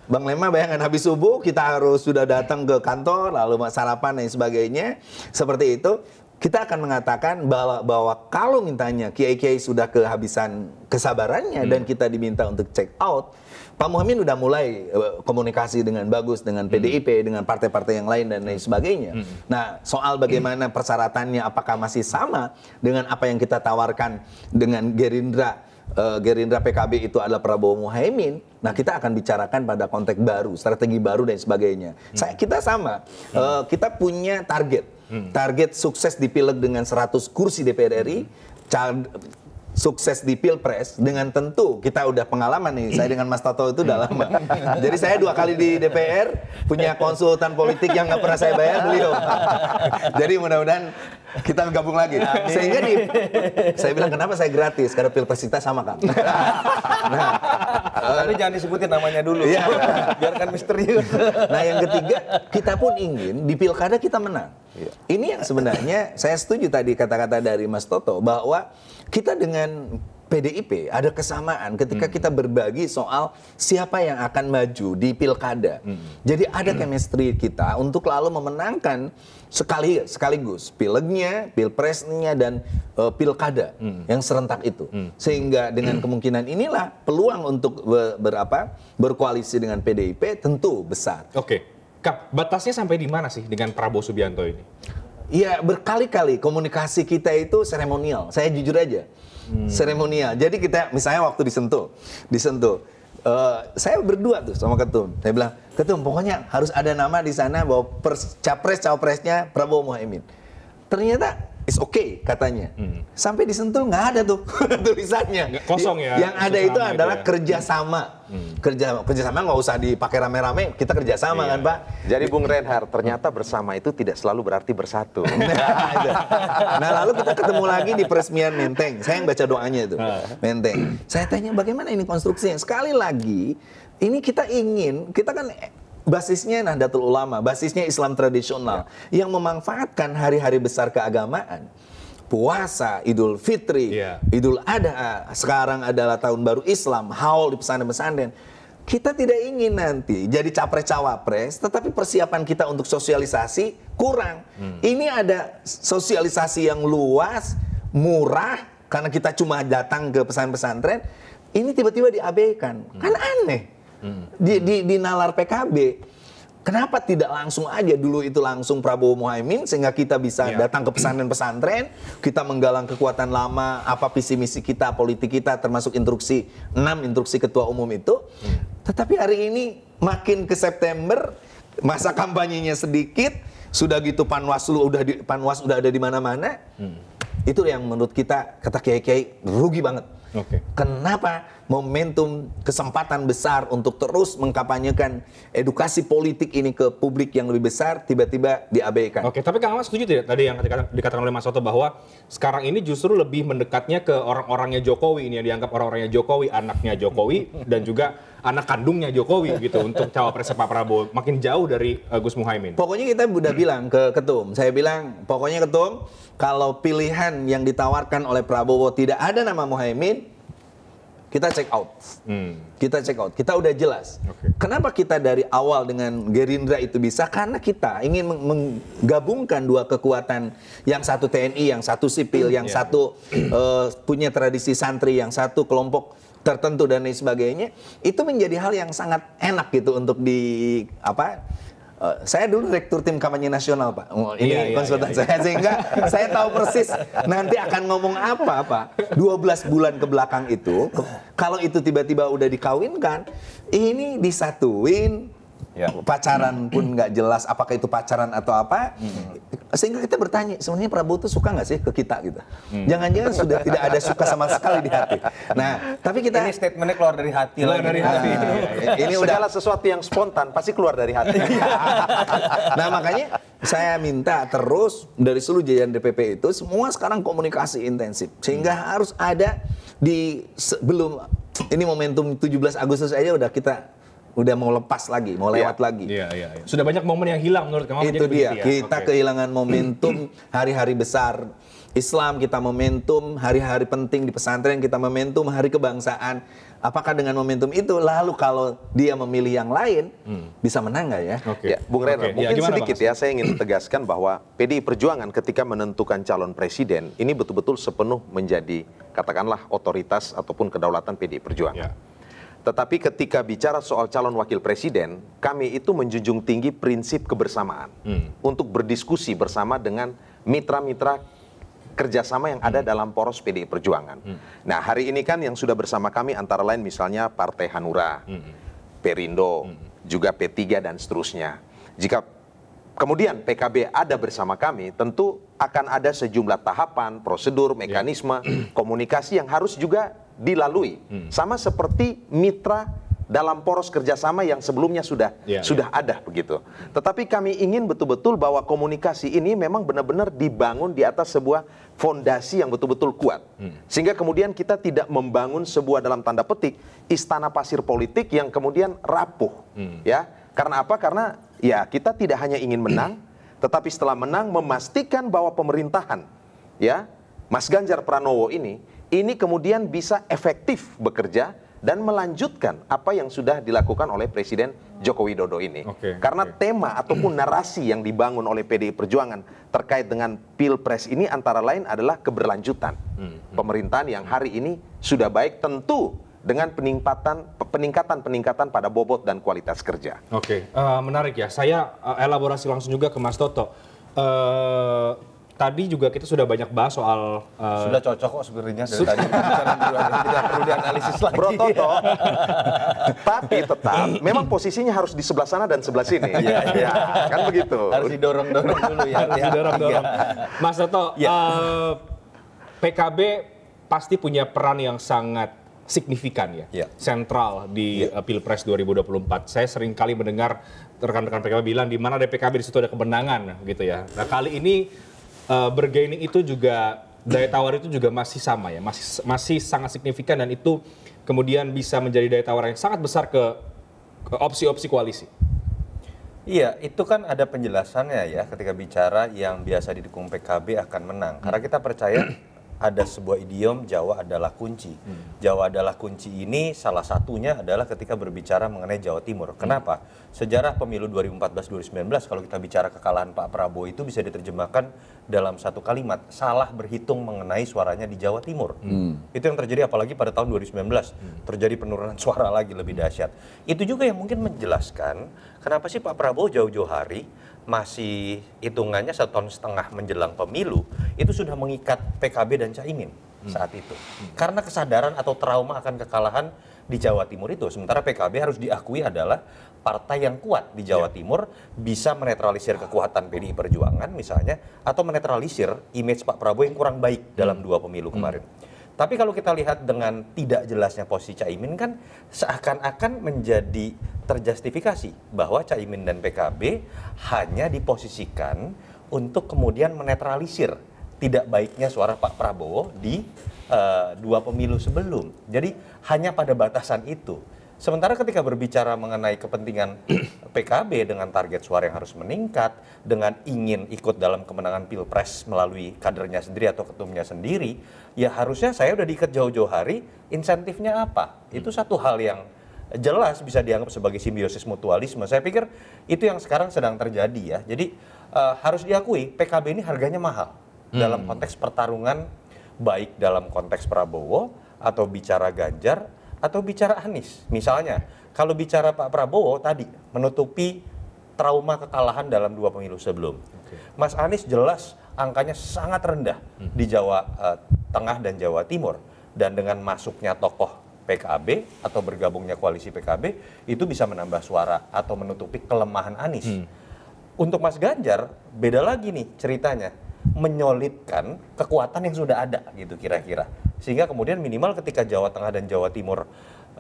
Bang Lema bayangkan habis subuh kita harus sudah datang ke kantor, lalu sarapan dan sebagainya. Seperti itu. Kita akan mengatakan bahwa kalau mintanya kiai-kiai sudah kehabisan kesabarannya dan kita diminta untuk check out, Pak Muhaimin udah mulai komunikasi dengan bagus dengan PDIP, dengan partai-partai yang lain dan lain sebagainya. Nah, soal bagaimana persyaratannya, apakah masih sama dengan apa yang kita tawarkan dengan Gerindra PKB itu adalah Prabowo Muhaimin. Nah, kita akan bicarakan pada konteks baru, strategi baru dan sebagainya. Kita sama, kita punya target sukses di Pileg dengan 100 kursi DPR RI, sukses di Pilpres dengan tentu kita udah pengalaman nih, saya dengan Mas Toto itu udah lama. Jadi saya 2 kali di DPR, punya konsultan politik yang nggak pernah saya bayar, beliau. Jadi mudah-mudahan kita gabung lagi. Sehingga saya bilang kenapa saya gratis, karena Pilpres kita sama kan. Tapi jangan disebutin namanya dulu. Iya. Biarkan misterius. Nah yang ketiga, kita pun ingin di pilkada kita menang. Ini yang sebenarnya saya setuju tadi kata-kata dari Mas Toto, bahwa kita dengan PDIP ada kesamaan ketika kita berbagi soal siapa yang akan maju di pilkada. Jadi ada chemistry kita untuk lalu memenangkan sekaligus pilegnya, pilpresnya, dan pilkada yang serentak itu. Sehingga dengan kemungkinan inilah peluang untuk berkoalisi dengan PDIP tentu besar. Oke. Kap, batasnya sampai di mana sih dengan Prabowo Subianto ini? Ya berkali-kali komunikasi kita itu seremonial. Saya jujur aja, seremonial. Jadi kita misalnya waktu disentuh, saya berdua tuh sama ketum. Saya bilang, ketum pokoknya harus ada nama di sana bahwa cawapresnya Prabowo Muhaimin. Ternyata it's okay katanya. Sampai disentuh nggak ada tuh tulisannya. Kosong ya. Yang ada itu adalah kerjasama. Kerjasama nggak usah dipakai rame-rame, kita kerjasama kan Pak. Jadi Bung Reinhardt, ternyata bersama itu tidak selalu berarti bersatu. Nah lalu kita ketemu lagi di peresmian Menteng. Saya yang baca doanya itu, Menteng. Saya tanya bagaimana ini konstruksinya. Sekali lagi, ini kita kan basisnya Nahdlatul Ulama, basisnya Islam tradisional yang memanfaatkan hari-hari besar keagamaan. Puasa, Idul Fitri, Idul Adha, sekarang adalah tahun baru Islam, haul di pesantren-pesantren. Kita tidak ingin nanti jadi capres-cawapres, tetapi persiapan kita untuk sosialisasi kurang. Ini ada sosialisasi yang luas, murah, karena kita cuma datang ke pesantren-pesantren, ini tiba-tiba diabaikan. Kan aneh. Di nalar PKB, kenapa tidak langsung aja dulu itu langsung Prabowo Muhaimin, sehingga kita bisa datang ke pesantren-pesantren, kita menggalang kekuatan lama, apa visi misi kita, politik kita, termasuk instruksi 6 instruksi ketua umum itu. Tetapi hari ini makin ke September, masa kampanyenya sedikit, Sudah gitu Panwas udah ada di mana-mana. Itu yang menurut kita, kata kiai-kiai, rugi banget. Kenapa momentum kesempatan besar untuk terus mengkampanyekan edukasi politik ini ke publik yang lebih besar tiba-tiba diabaikan? Tapi Kang Ahmad setuju tidak tadi yang dikatakan oleh Mas Soto bahwa sekarang ini justru lebih mendekatnya ke orang-orangnya Jokowi, ini yang dianggap orang-orangnya Jokowi, anaknya Jokowi dan juga anak kandungnya Jokowi gitu untuk cawapresnya Pak Prabowo, makin jauh dari Gus Muhaimin. Pokoknya kita udah bilang ke Ketum, saya bilang pokoknya Ketum, kalau pilihan yang ditawarkan oleh Prabowo tidak ada nama Muhaimin, kita check out. Kita check out. Kita udah jelas. Kenapa kita dari awal dengan Gerindra itu bisa? Karena kita ingin menggabungkan dua kekuatan, yang satu TNI, yang satu sipil, yang satu punya tradisi santri, yang satu kelompok tertentu dan lain sebagainya. Itu menjadi hal yang sangat enak gitu untuk saya dulu direktur tim kampanye nasional, Pak. Ini konsultan saya, sehingga saya tahu persis nanti akan ngomong apa, Pak. 12 bulan ke belakang itu, kalau itu tiba-tiba udah dikawinkan, ini disatuin, pacaran pun nggak jelas apakah itu pacaran atau apa, sehingga kita bertanya, sebenarnya Prabowo itu suka nggak sih ke kita gitu? Jangan-jangan sudah tidak ada suka sama sekali di hati. Nah, tapi kita ini statementnya keluar dari hati. Ini segala sesuatu yang spontan pasti keluar dari hati. Nah, makanya saya minta terus dari seluruh jajaran DPP itu semua sekarang komunikasi intensif, sehingga harus ada sebelum ini momentum 17 Agustus aja udah mau lepas lagi, mau lewat lagi. Sudah banyak momen yang hilang menurut kamu. Itu dia, kita kehilangan momentum hari-hari besar Islam, kita momentum hari-hari penting di pesantren, kita momentum hari kebangsaan. Apakah dengan momentum itu, lalu kalau dia memilih yang lain, bisa menang nggak ya? Bung Renner, mungkin sedikit saya ingin tegaskan bahwa PDI Perjuangan ketika menentukan calon presiden, ini betul-betul sepenuh menjadi, katakanlah, otoritas ataupun kedaulatan PDI Perjuangan. Tetapi ketika bicara soal calon wakil presiden, kami itu menjunjung tinggi prinsip kebersamaan untuk berdiskusi bersama dengan mitra-mitra kerjasama yang ada dalam poros PDI Perjuangan. Nah, hari ini kan yang sudah bersama kami antara lain misalnya Partai Hanura, Perindo, juga P3 dan seterusnya. Jika kemudian PKB ada bersama kami, tentu akan ada sejumlah tahapan, prosedur, mekanisme, komunikasi yang harus juga dilalui. Sama seperti mitra dalam poros kerjasama yang sebelumnya sudah ada begitu. Tetapi kami ingin betul-betul bahwa komunikasi ini memang benar-benar dibangun di atas sebuah fondasi yang betul-betul kuat. Sehingga kemudian kita tidak membangun sebuah dalam tanda petik istana pasir politik yang kemudian rapuh. Karena apa? Karena kita tidak hanya ingin menang, tetapi setelah menang memastikan bahwa pemerintahan Mas Ganjar Pranowo ini kemudian bisa efektif bekerja dan melanjutkan apa yang sudah dilakukan oleh Presiden Joko Widodo ini. Karena tema ataupun narasi yang dibangun oleh PDI Perjuangan terkait dengan Pilpres ini antara lain adalah keberlanjutan pemerintahan yang hari ini sudah baik, tentu dengan peningkatan pada bobot dan kualitas kerja. Menarik ya. Saya elaborasi langsung juga ke Mas Toto. Tadi juga kita sudah banyak bahas soal sudah cocok kok sebenarnya dari tadi tidak perlu dianalisis lagi. Bro Toto, tapi tetap memang posisinya harus di sebelah sana dan sebelah sini. Kan begitu. Harus didorong-dorong dulu ya. Harus didorong-dorong. Mas Toto, PKB pasti punya peran yang sangat signifikan sentral di Pilpres 2024. Saya sering kali mendengar rekan-rekan PKB bilang di mana ada PKB di situ ada kemenangan gitu ya. Nah, kali ini bargaining itu juga, daya tawar itu juga masih sama ya, masih sangat signifikan, dan itu kemudian bisa menjadi daya tawar yang sangat besar ke opsi-opsi koalisi. Iya, itu kan ada penjelasannya ya ketika bicara yang biasa didukung PKB akan menang. Karena kita percaya ada sebuah idiom Jawa adalah kunci. Jawa adalah kunci ini salah satunya adalah ketika berbicara mengenai Jawa Timur. Kenapa? Sejarah pemilu 2014-2019 kalau kita bicara kekalahan Pak Prabowo itu bisa diterjemahkan dalam satu kalimat, salah berhitung mengenai suaranya di Jawa Timur. Itu yang terjadi apalagi pada tahun 2019. Terjadi penurunan suara lagi lebih dahsyat. Itu juga yang mungkin menjelaskan kenapa sih Pak Prabowo jauh-jauh hari masih hitungannya 1,5 tahun menjelang pemilu itu sudah mengikat PKB dan Caimin saat itu. Karena kesadaran atau trauma akan kekalahan di Jawa Timur itu. Sementara PKB harus diakui adalah partai yang kuat di Jawa Timur, bisa menetralisir kekuatan PDI Perjuangan misalnya, atau menetralisir image Pak Prabowo yang kurang baik dalam 2 pemilu kemarin. Tapi kalau kita lihat dengan tidak jelasnya posisi Caimin kan seakan-akan menjadi terjustifikasi bahwa Caimin dan PKB hanya diposisikan untuk kemudian menetralisir tidak baiknya suara Pak Prabowo di 2 pemilu sebelum. Jadi hanya pada batasan itu. Sementara ketika berbicara mengenai kepentingan PKB dengan target suara yang harus meningkat, dengan ingin ikut dalam kemenangan Pilpres melalui kadernya sendiri atau ketumnya sendiri, ya harusnya saya udah diikat jauh-jauh hari, insentifnya apa? Itu satu hal yang jelas bisa dianggap sebagai simbiosis mutualisme. Saya pikir itu yang sekarang sedang terjadi ya. Jadi harus diakui PKB ini harganya mahal dalam konteks pertarungan, baik dalam konteks Prabowo atau bicara Ganjar atau bicara Anies. Misalnya, kalau bicara Pak Prabowo tadi menutupi trauma kekalahan dalam 2 pemilu sebelum. Mas Anies jelas angkanya sangat rendah di Jawa Tengah dan Jawa Timur. Dan dengan masuknya tokoh PKB atau bergabungnya koalisi PKB, itu bisa menambah suara atau menutupi kelemahan Anies. Untuk Mas Ganjar, beda lagi nih ceritanya. Menyolidkan kekuatan yang sudah ada gitu kira-kira. Sehingga kemudian minimal ketika Jawa Tengah dan Jawa Timur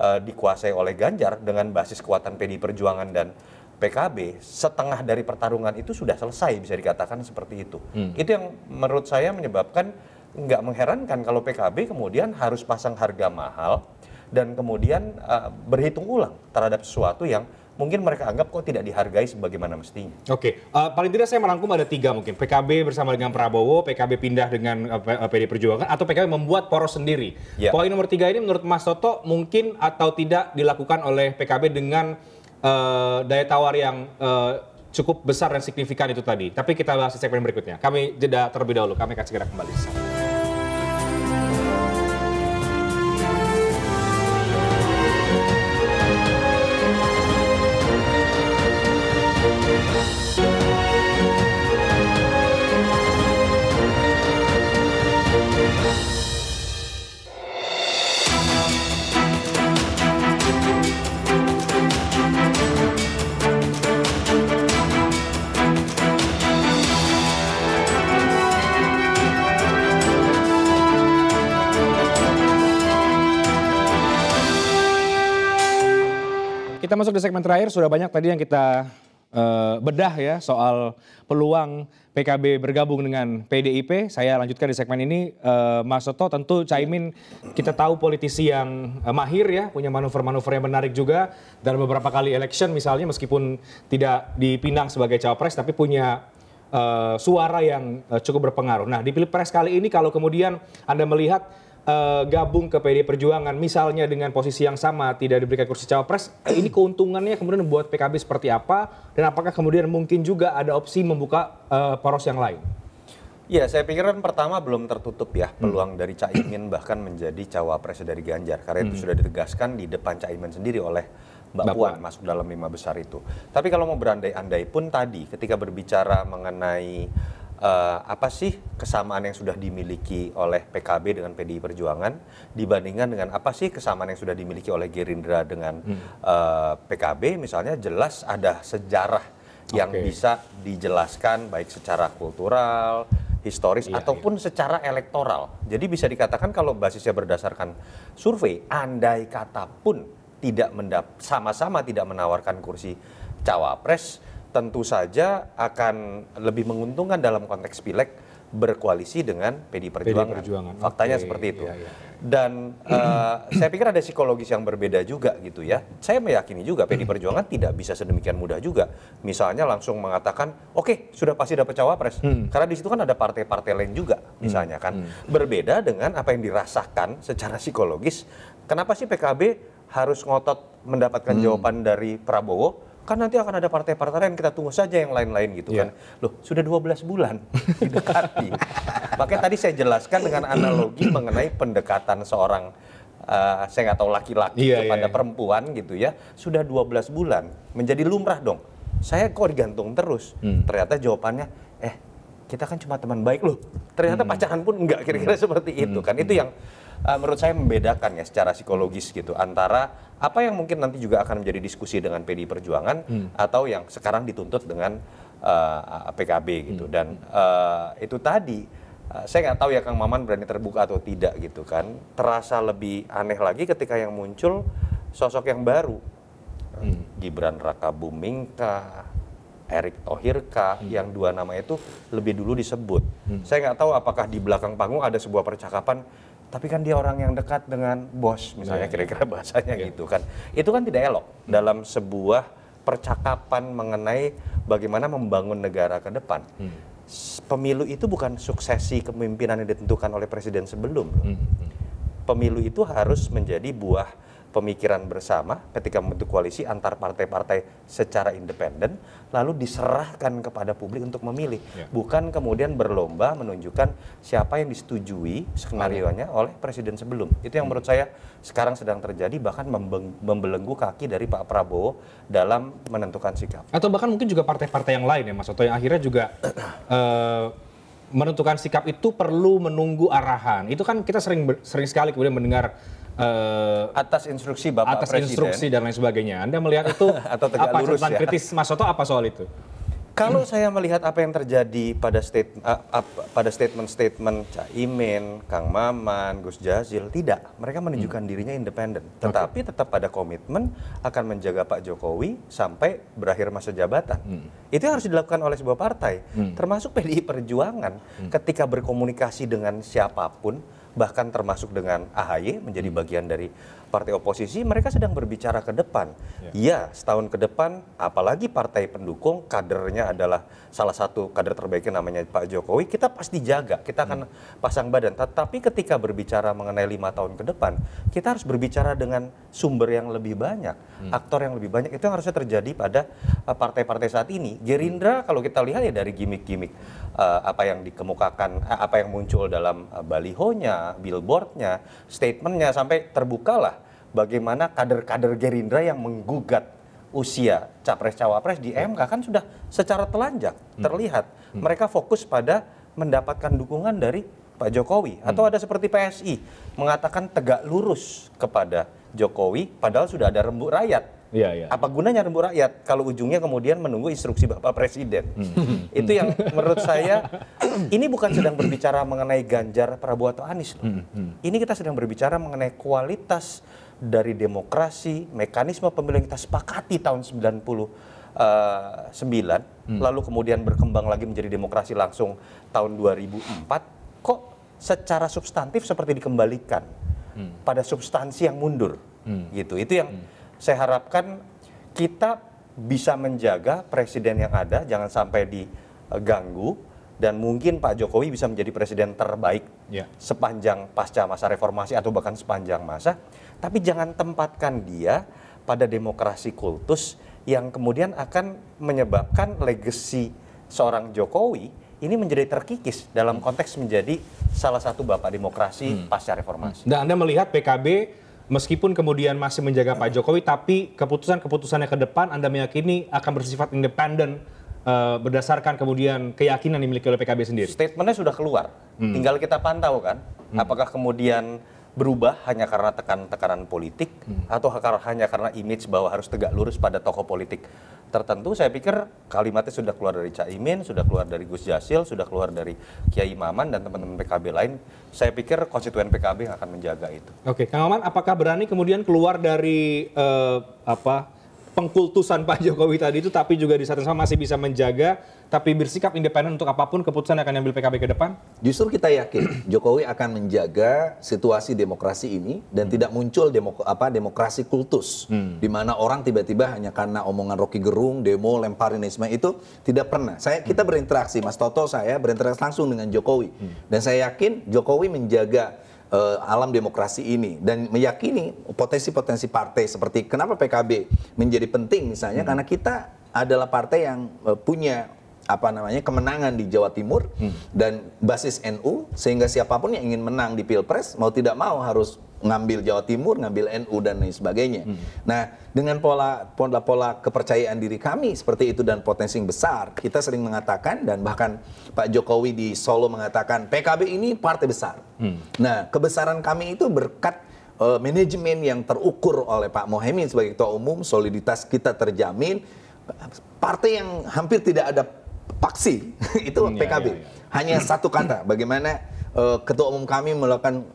dikuasai oleh Ganjar dengan basis kekuatan PDI Perjuangan dan PKB, setengah dari pertarungan itu sudah selesai, bisa dikatakan seperti itu. Itu yang menurut saya menyebabkan nggak mengherankan kalau PKB kemudian harus pasang harga mahal dan kemudian berhitung ulang terhadap sesuatu yang mungkin mereka anggap kok tidak dihargai sebagaimana mestinya. Oke, paling tidak saya merangkum ada 3 mungkin. PKB bersama dengan Prabowo, PKB pindah dengan PDI Perjuangan, atau PKB membuat poros sendiri. Ya. Poin nomor 3 ini menurut Mas Toto mungkin atau tidak dilakukan oleh PKB dengan daya tawar yang cukup besar dan signifikan itu tadi. Tapi kita bahas di segmen berikutnya. Kami jeda terlebih dahulu, kami akan segera kembali. Kita masuk di segmen terakhir, sudah banyak tadi yang kita bedah ya soal peluang PKB bergabung dengan PDIP. Saya lanjutkan di segmen ini, Mas Toto, tentu Caimin kita tahu politisi yang mahir ya, punya manuver-manuver yang menarik juga. Dalam beberapa kali election misalnya, meskipun tidak dipinang sebagai cawapres, tapi punya suara yang cukup berpengaruh. Nah di Pilpres kali ini kalau kemudian Anda melihat gabung ke PDI Perjuangan misalnya dengan posisi yang sama tidak diberikan kursi cawapres, ini keuntungannya kemudian membuat PKB seperti apa dan apakah kemudian mungkin juga ada opsi membuka poros yang lain? Ya, saya pikir kan pertama belum tertutup ya peluang dari Caimin bahkan menjadi cawapres dari Ganjar, karena itu sudah ditegaskan di depan Caimin sendiri oleh Mbak Puan masuk dalam 5 besar itu. Tapi kalau mau berandai-andai pun tadi ketika berbicara mengenai apa sih kesamaan yang sudah dimiliki oleh PKB dengan PDI Perjuangan dibandingkan dengan apa sih kesamaan yang sudah dimiliki oleh Gerindra dengan PKB, misalnya jelas ada sejarah yang bisa dijelaskan baik secara kultural, historis ataupun secara elektoral. Jadi bisa dikatakan kalau basisnya berdasarkan survei, andai kata pun tidak sama-sama tidak menawarkan kursi cawapres, tentu saja akan lebih menguntungkan dalam konteks pileg berkoalisi dengan PDI Perjuangan. Faktanya seperti itu. Dan saya pikir ada psikologis yang berbeda juga gitu ya. Saya meyakini juga PDI Perjuangan tidak bisa sedemikian mudah juga. Misalnya langsung mengatakan, oke, sudah pasti dapat cawapres. Karena di situ kan ada partai-partai lain juga misalnya kan. Berbeda dengan apa yang dirasakan secara psikologis. Kenapa sih PKB harus ngotot mendapatkan jawaban dari Prabowo? Kan nanti akan ada partai-partai lain, kita tunggu saja yang lain-lain gitu kan. Loh, sudah 12 bulan didekati. Makanya tadi saya jelaskan dengan analogi mengenai pendekatan seorang, saya nggak tahu laki-laki kepada perempuan gitu ya. Sudah 12 bulan, menjadi lumrah dong. Saya kok digantung terus. Ternyata jawabannya, kita kan cuma teman baik loh. Ternyata pacaran pun enggak, kira-kira seperti itu kan. Itu yang menurut saya membedakan ya secara psikologis gitu antara apa yang mungkin nanti juga akan menjadi diskusi dengan PDI Perjuangan atau yang sekarang dituntut dengan PKB gitu. Dan itu tadi saya nggak tahu ya Kang Maman berani terbuka atau tidak gitu kan. Terasa lebih aneh lagi ketika yang muncul sosok yang baru, Gibran Rakabuming kah, Erick Thohir kah, yang dua nama itu lebih dulu disebut. Saya nggak tahu apakah di belakang panggung ada sebuah percakapan, tapi kan dia orang yang dekat dengan bos, misalnya kira-kira bahasanya gitu kan. Itu kan tidak elok dalam sebuah percakapan mengenai bagaimana membangun negara ke depan. Pemilu itu bukan suksesi kepemimpinan yang ditentukan oleh presiden sebelum. Pemilu itu harus menjadi buah pemikiran bersama ketika membentuk koalisi antar partai-partai secara independen, lalu diserahkan kepada publik untuk memilih. Bukan kemudian berlomba menunjukkan siapa yang disetujui skenario-nya oleh presiden sebelum. Itu yang menurut saya sekarang sedang terjadi, bahkan membelenggu kaki dari Pak Prabowo dalam menentukan sikap. Atau bahkan mungkin juga partai-partai yang lain ya Mas Oto, yang akhirnya juga menentukan sikap itu perlu menunggu arahan. Itu kan kita sering sekali kemudian mendengar atas instruksi Bapak Presiden, instruksi dan lain sebagainya. Anda melihat itu atau tegak apa lurus catatan ya? kritis Mas Oto apa soal itu? Kalau saya melihat apa yang terjadi pada statement-statement Caimin, Kang Maman, Gus Jazil, tidak. Mereka menunjukkan dirinya independen. Tetapi tetap pada komitmen akan menjaga Pak Jokowi sampai berakhir masa jabatan. Itu yang harus dilakukan oleh sebuah partai. Termasuk PDI Perjuangan ketika berkomunikasi dengan siapapun, bahkan termasuk dengan AHY menjadi bagian dari partai oposisi, mereka sedang berbicara ke depan. Ya, setahun ke depan, apalagi partai pendukung, kadernya adalah salah satu kader terbaiknya namanya Pak Jokowi, kita pasti jaga, kita akan pasang badan. Tetapi ketika berbicara mengenai 5 tahun ke depan, kita harus berbicara dengan sumber yang lebih banyak, aktor yang lebih banyak. Itu yang harusnya terjadi pada partai-partai saat ini. Gerindra kalau kita lihat ya dari gimmick-gimmick apa yang dikemukakan, apa yang muncul dalam balihonya, billboardnya, statementnya, sampai terbukalah bagaimana kader-kader Gerindra yang menggugat usia capres-cawapres di MK kan sudah secara telanjang terlihat. Mereka fokus pada mendapatkan dukungan dari Pak Jokowi. Atau ada seperti PSI mengatakan tegak lurus kepada Jokowi padahal sudah ada rembuk rakyat. Apa gunanya rembuk rakyat kalau ujungnya kemudian menunggu instruksi Bapak Presiden? Itu yang menurut saya, ini bukan sedang berbicara mengenai Ganjar, Prabowo atau Anies. Ini kita sedang berbicara mengenai kualitas dari demokrasi, mekanisme pemilu yang kita sepakati tahun 99, lalu kemudian berkembang lagi menjadi demokrasi langsung tahun 2004, kok secara substantif seperti dikembalikan pada substansi yang mundur. Gitu. Itu yang saya harapkan kita bisa menjaga presiden yang ada, jangan sampai diganggu, dan mungkin Pak Jokowi bisa menjadi presiden terbaik sepanjang pasca masa reformasi atau bahkan sepanjang masa, tapi jangan tempatkan dia pada demokrasi kultus yang kemudian akan menyebabkan legasi seorang Jokowi ini menjadi terkikis dalam konteks menjadi salah satu bapak demokrasi pasca reformasi. Dan Anda melihat PKB meskipun kemudian masih menjaga Pak Jokowi, tapi keputusan-keputusannya ke depan Anda meyakini akan bersifat independen berdasarkan kemudian keyakinan dimiliki oleh PKB sendiri? Statementnya sudah keluar, tinggal kita pantau kan, apakah kemudian berubah hanya karena tekanan politik atau hanya karena image bahwa harus tegak lurus pada tokoh politik tertentu. Saya pikir kalimatnya sudah keluar dari Caimin, sudah keluar dari Gus Jazil, sudah keluar dari Kiai Maman dan teman-teman PKB lain. Saya pikir konstituen PKB yang akan menjaga itu. Oke, Kang Maman, apakah berani kemudian keluar dari pengkultusan Pak Jokowi tadi itu, tapi juga di saat yang sama masih bisa menjaga, tapi bersikap independen untuk apapun keputusan yang akan diambil PKB ke depan? Justru kita yakin Jokowi akan menjaga situasi demokrasi ini dan tidak muncul demokrasi kultus, di mana orang tiba-tiba hanya karena omongan Rocky Gerung, demo, lemparin itu tidak pernah. Kita berinteraksi, Mas Toto, saya berinteraksi langsung dengan Jokowi, dan saya yakin Jokowi menjaga alam demokrasi ini dan meyakini potensi-potensi partai seperti kenapa PKB menjadi penting misalnya karena kita adalah partai yang punya kemenangan di Jawa Timur dan basis NU, sehingga siapapun yang ingin menang di Pilpres mau tidak mau harus ngambil Jawa Timur, ngambil NU dan lain sebagainya. Nah, dengan pola kepercayaan diri kami seperti itu dan potensi yang besar, kita sering mengatakan dan bahkan Pak Jokowi di Solo mengatakan PKB ini partai besar. Nah, kebesaran kami itu berkat manajemen yang terukur oleh Pak Muhaimin sebagai ketua umum, soliditas kita terjamin, partai yang hampir tidak ada paksi itu PKB. Hanya satu kata, bagaimana ketua umum kami melakukan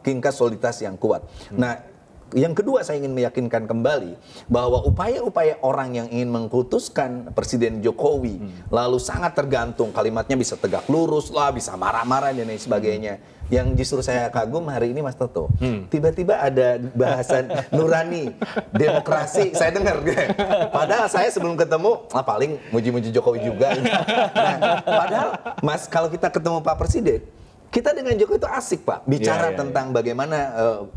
tingkat soliditas yang kuat. Nah, yang kedua saya ingin meyakinkan kembali bahwa upaya-upaya orang yang ingin mengkultuskan Presiden Jokowi lalu sangat tergantung, kalimatnya bisa tegak lurus lah, bisa marah-marah dan lain sebagainya. Yang justru saya kagum hari ini Mas Toto, tiba-tiba ada bahasan nurani demokrasi, saya dengar. Padahal saya sebelum ketemu paling muji-muji Jokowi juga. Nah, padahal Mas kalau kita ketemu Pak Presiden, kita dengan Jokowi itu asik Pak, bicara tentang bagaimana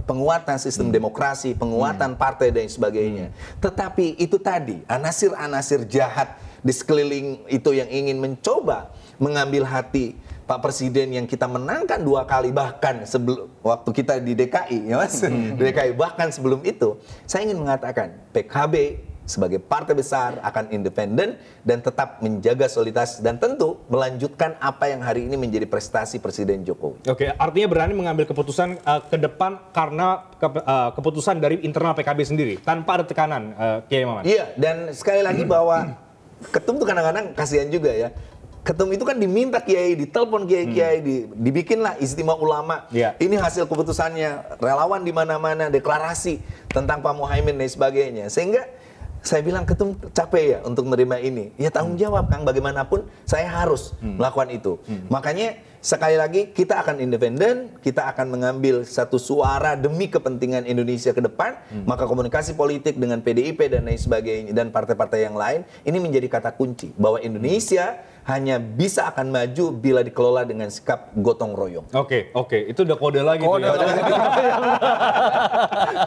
penguatan sistem demokrasi, penguatan partai dan sebagainya. Tetapi itu tadi, anasir-anasir jahat di sekeliling itu yang ingin mencoba mengambil hati Pak Presiden yang kita menangkan 2 kali, bahkan sebelum waktu kita di DKI, ya Mas, di DKI bahkan sebelum itu, saya ingin mengatakan PKB sebagai partai besar akan independen dan tetap menjaga soliditas dan tentu melanjutkan apa yang hari ini menjadi prestasi Presiden Jokowi. Oke, artinya berani mengambil keputusan ke depan karena keputusan dari internal PKB sendiri tanpa ada tekanan, Kiai Maman. Iya, dan sekali lagi bahwa ketum itu kadang-kadang kasihan juga ya. Ketum itu kan diminta kiai, ditelepon kiai-kiai, dibikinlah istimewa ulama. Ini hasil keputusannya, relawan di mana-mana deklarasi tentang Pak Muhaimin dan sebagainya. Sehingga saya bilang ketum capek ya untuk menerima ini. Ya tanggung jawab Kang, bagaimanapun saya harus melakukan itu. Makanya sekali lagi kita akan independen, kita akan mengambil satu suara demi kepentingan Indonesia ke depan. Maka komunikasi politik dengan PDIP dan lain sebagainya dan partai-partai yang lain ini menjadi kata kunci bahwa Indonesia hanya bisa akan maju bila dikelola dengan sikap gotong royong. Oke, itu udah kode lagi.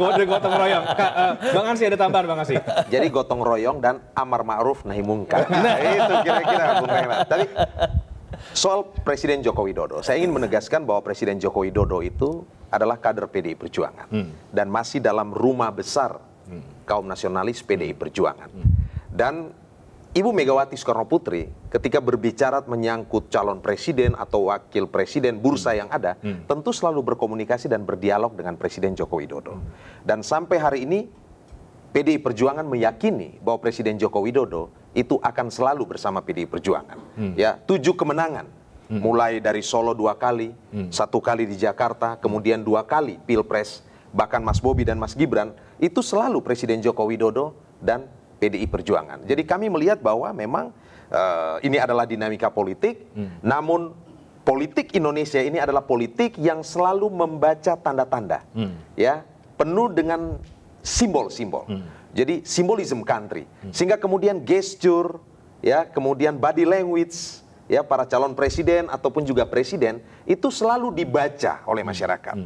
Kode gotong royong. Bang Ansy ada tambahan Bang Ansy? Jadi gotong royong dan amar ma'ruf nahi mungkar. Nah, itu kira-kira Bung Rehman. Tapi soal Presiden Joko Widodo, saya ingin menegaskan bahwa Presiden Joko Widodo itu adalah kader PDI Perjuangan dan masih dalam rumah besar kaum nasionalis PDI Perjuangan. Dan Ibu Megawati Soekarno Putri ketika berbicara menyangkut calon presiden atau wakil presiden bursa yang ada, tentu selalu berkomunikasi dan berdialog dengan Presiden Joko Widodo. Dan sampai hari ini PDI Perjuangan meyakini bahwa Presiden Joko Widodo itu akan selalu bersama PDI Perjuangan. Ya, 7 kemenangan, mulai dari Solo 2 kali, 1 kali di Jakarta, kemudian 2 kali Pilpres, bahkan Mas Bobi dan Mas Gibran, itu selalu Presiden Joko Widodo dan PDI Perjuangan. Jadi kami melihat bahwa memang ini adalah dinamika politik, namun politik Indonesia ini adalah politik yang selalu membaca tanda-tanda, ya, penuh dengan simbol-simbol. Jadi simbolism country, sehingga kemudian gesture, ya, kemudian body language, ya, para calon presiden ataupun juga presiden itu selalu dibaca oleh masyarakat.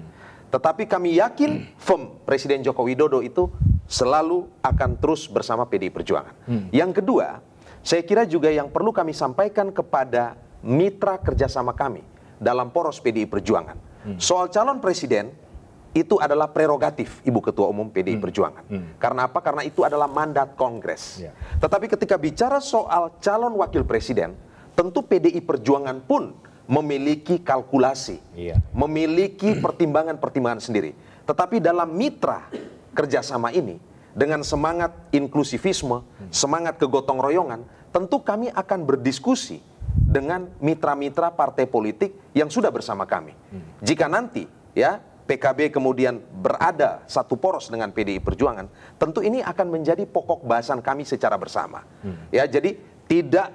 Tetapi kami yakin firm Presiden Joko Widodo itu selalu akan terus bersama PDI Perjuangan. Yang kedua, saya kira juga yang perlu kami sampaikan kepada mitra kerjasama kami dalam poros PDI Perjuangan. Soal calon presiden itu adalah prerogatif Ibu Ketua Umum PDI Perjuangan. Karena apa? Karena itu adalah mandat Kongres. Tetapi ketika bicara soal calon wakil presiden, tentu PDI Perjuangan pun memiliki kalkulasi, memiliki pertimbangan-pertimbangan sendiri. Tetapi dalam mitra kerjasama ini, dengan semangat inklusivisme, semangat kegotong royongan, tentu kami akan berdiskusi dengan mitra-mitra partai politik yang sudah bersama kami. Jika nanti, ya, PKB kemudian berada satu poros dengan PDI Perjuangan, tentu ini akan menjadi pokok bahasan kami secara bersama. Ya, jadi tidak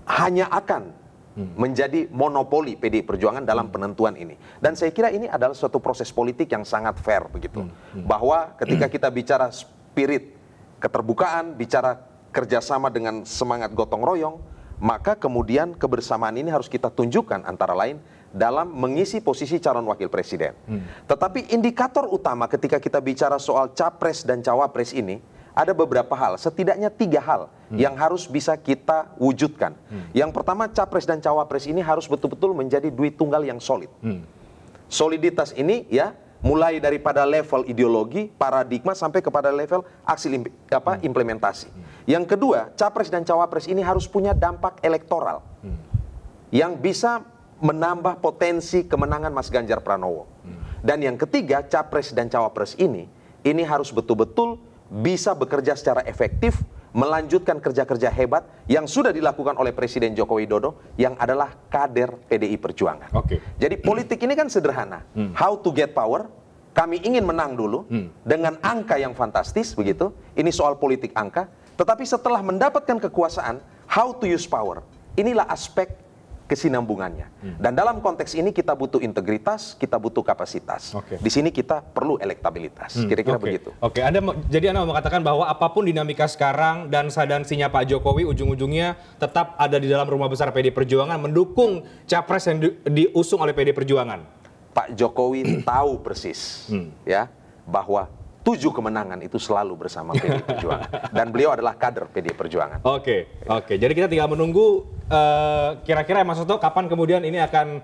hanya akan menjadi monopoli PDI Perjuangan dalam penentuan ini. Dan saya kira ini adalah suatu proses politik yang sangat fair begitu. Bahwa ketika kita bicara spirit keterbukaan, bicara kerjasama dengan semangat gotong royong, maka kemudian kebersamaan ini harus kita tunjukkan antara lain dalam mengisi posisi calon wakil presiden. Tetapi indikator utama ketika kita bicara soal capres dan cawapres ini, ada beberapa hal, setidaknya 3 hal yang harus bisa kita wujudkan. Yang pertama, capres dan cawapres ini harus betul-betul menjadi duit tunggal yang solid. Soliditas ini, ya, mulai daripada level ideologi, paradigma sampai kepada level aksi implementasi. Yang kedua, capres dan cawapres ini harus punya dampak elektoral yang bisa menambah potensi kemenangan Mas Ganjar Pranowo. Dan yang ketiga, capres dan cawapres ini harus betul-betul bisa bekerja secara efektif, melanjutkan kerja-kerja hebat yang sudah dilakukan oleh Presiden Joko Widodo yang adalah kader PDI Perjuangan. Jadi politik ini kan sederhana. How to get power, kami ingin menang dulu dengan angka yang fantastis begitu. Ini soal politik angka. Tetapi setelah mendapatkan kekuasaan, how to use power. Inilah aspek kesinambungannya. Dan dalam konteks ini kita butuh integritas, kita butuh kapasitas. Di sini kita perlu elektabilitas. Kira-kira begitu. Jadi Anda mau mengatakan bahwa apapun dinamika sekarang dan sadansinya Pak Jokowi ujung-ujungnya tetap ada di dalam rumah besar PD Perjuangan mendukung capres yang diusung oleh PD Perjuangan. Pak Jokowi tahu persis ya bahwa 7 kemenangan itu selalu bersama PDI Perjuangan. Dan beliau adalah kader PDI Perjuangan. Oke. Jadi kita tinggal menunggu kira-kira Mas Soto kapan kemudian ini akan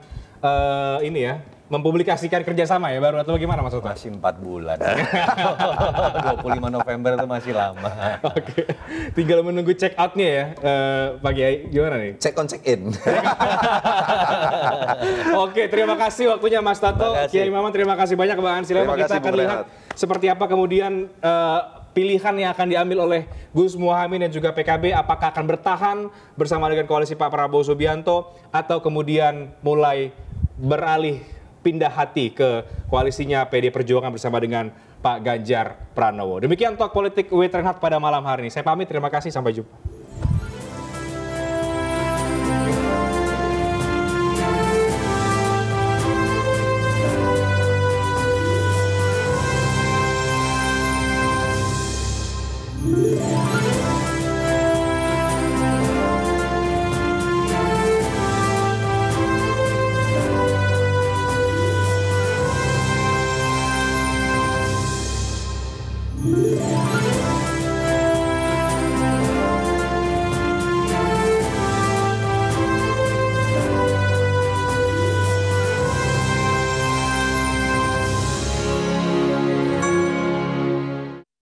mempublikasikan kerjasama ya baru atau bagaimana Mas Soto? Masih 4 bulan. 25 November itu masih lama. Tinggal menunggu check out-nya ya Pak Kiai. Gimana nih? Check on check in. Terima kasih waktunya Mas Tato. Kiai Maman terima kasih banyak Bang Ansi Lema. Kita akan lihat seperti apa kemudian pilihan yang akan diambil oleh Gus Muhaimin dan juga PKB, apakah akan bertahan bersama dengan koalisi Pak Prabowo Subianto atau kemudian mulai beralih pindah hati ke koalisinya PD Perjuangan bersama dengan Pak Ganjar Pranowo. Demikian Talk Politik with Reinhard pada malam hari ini. Saya pamit, terima kasih, sampai jumpa.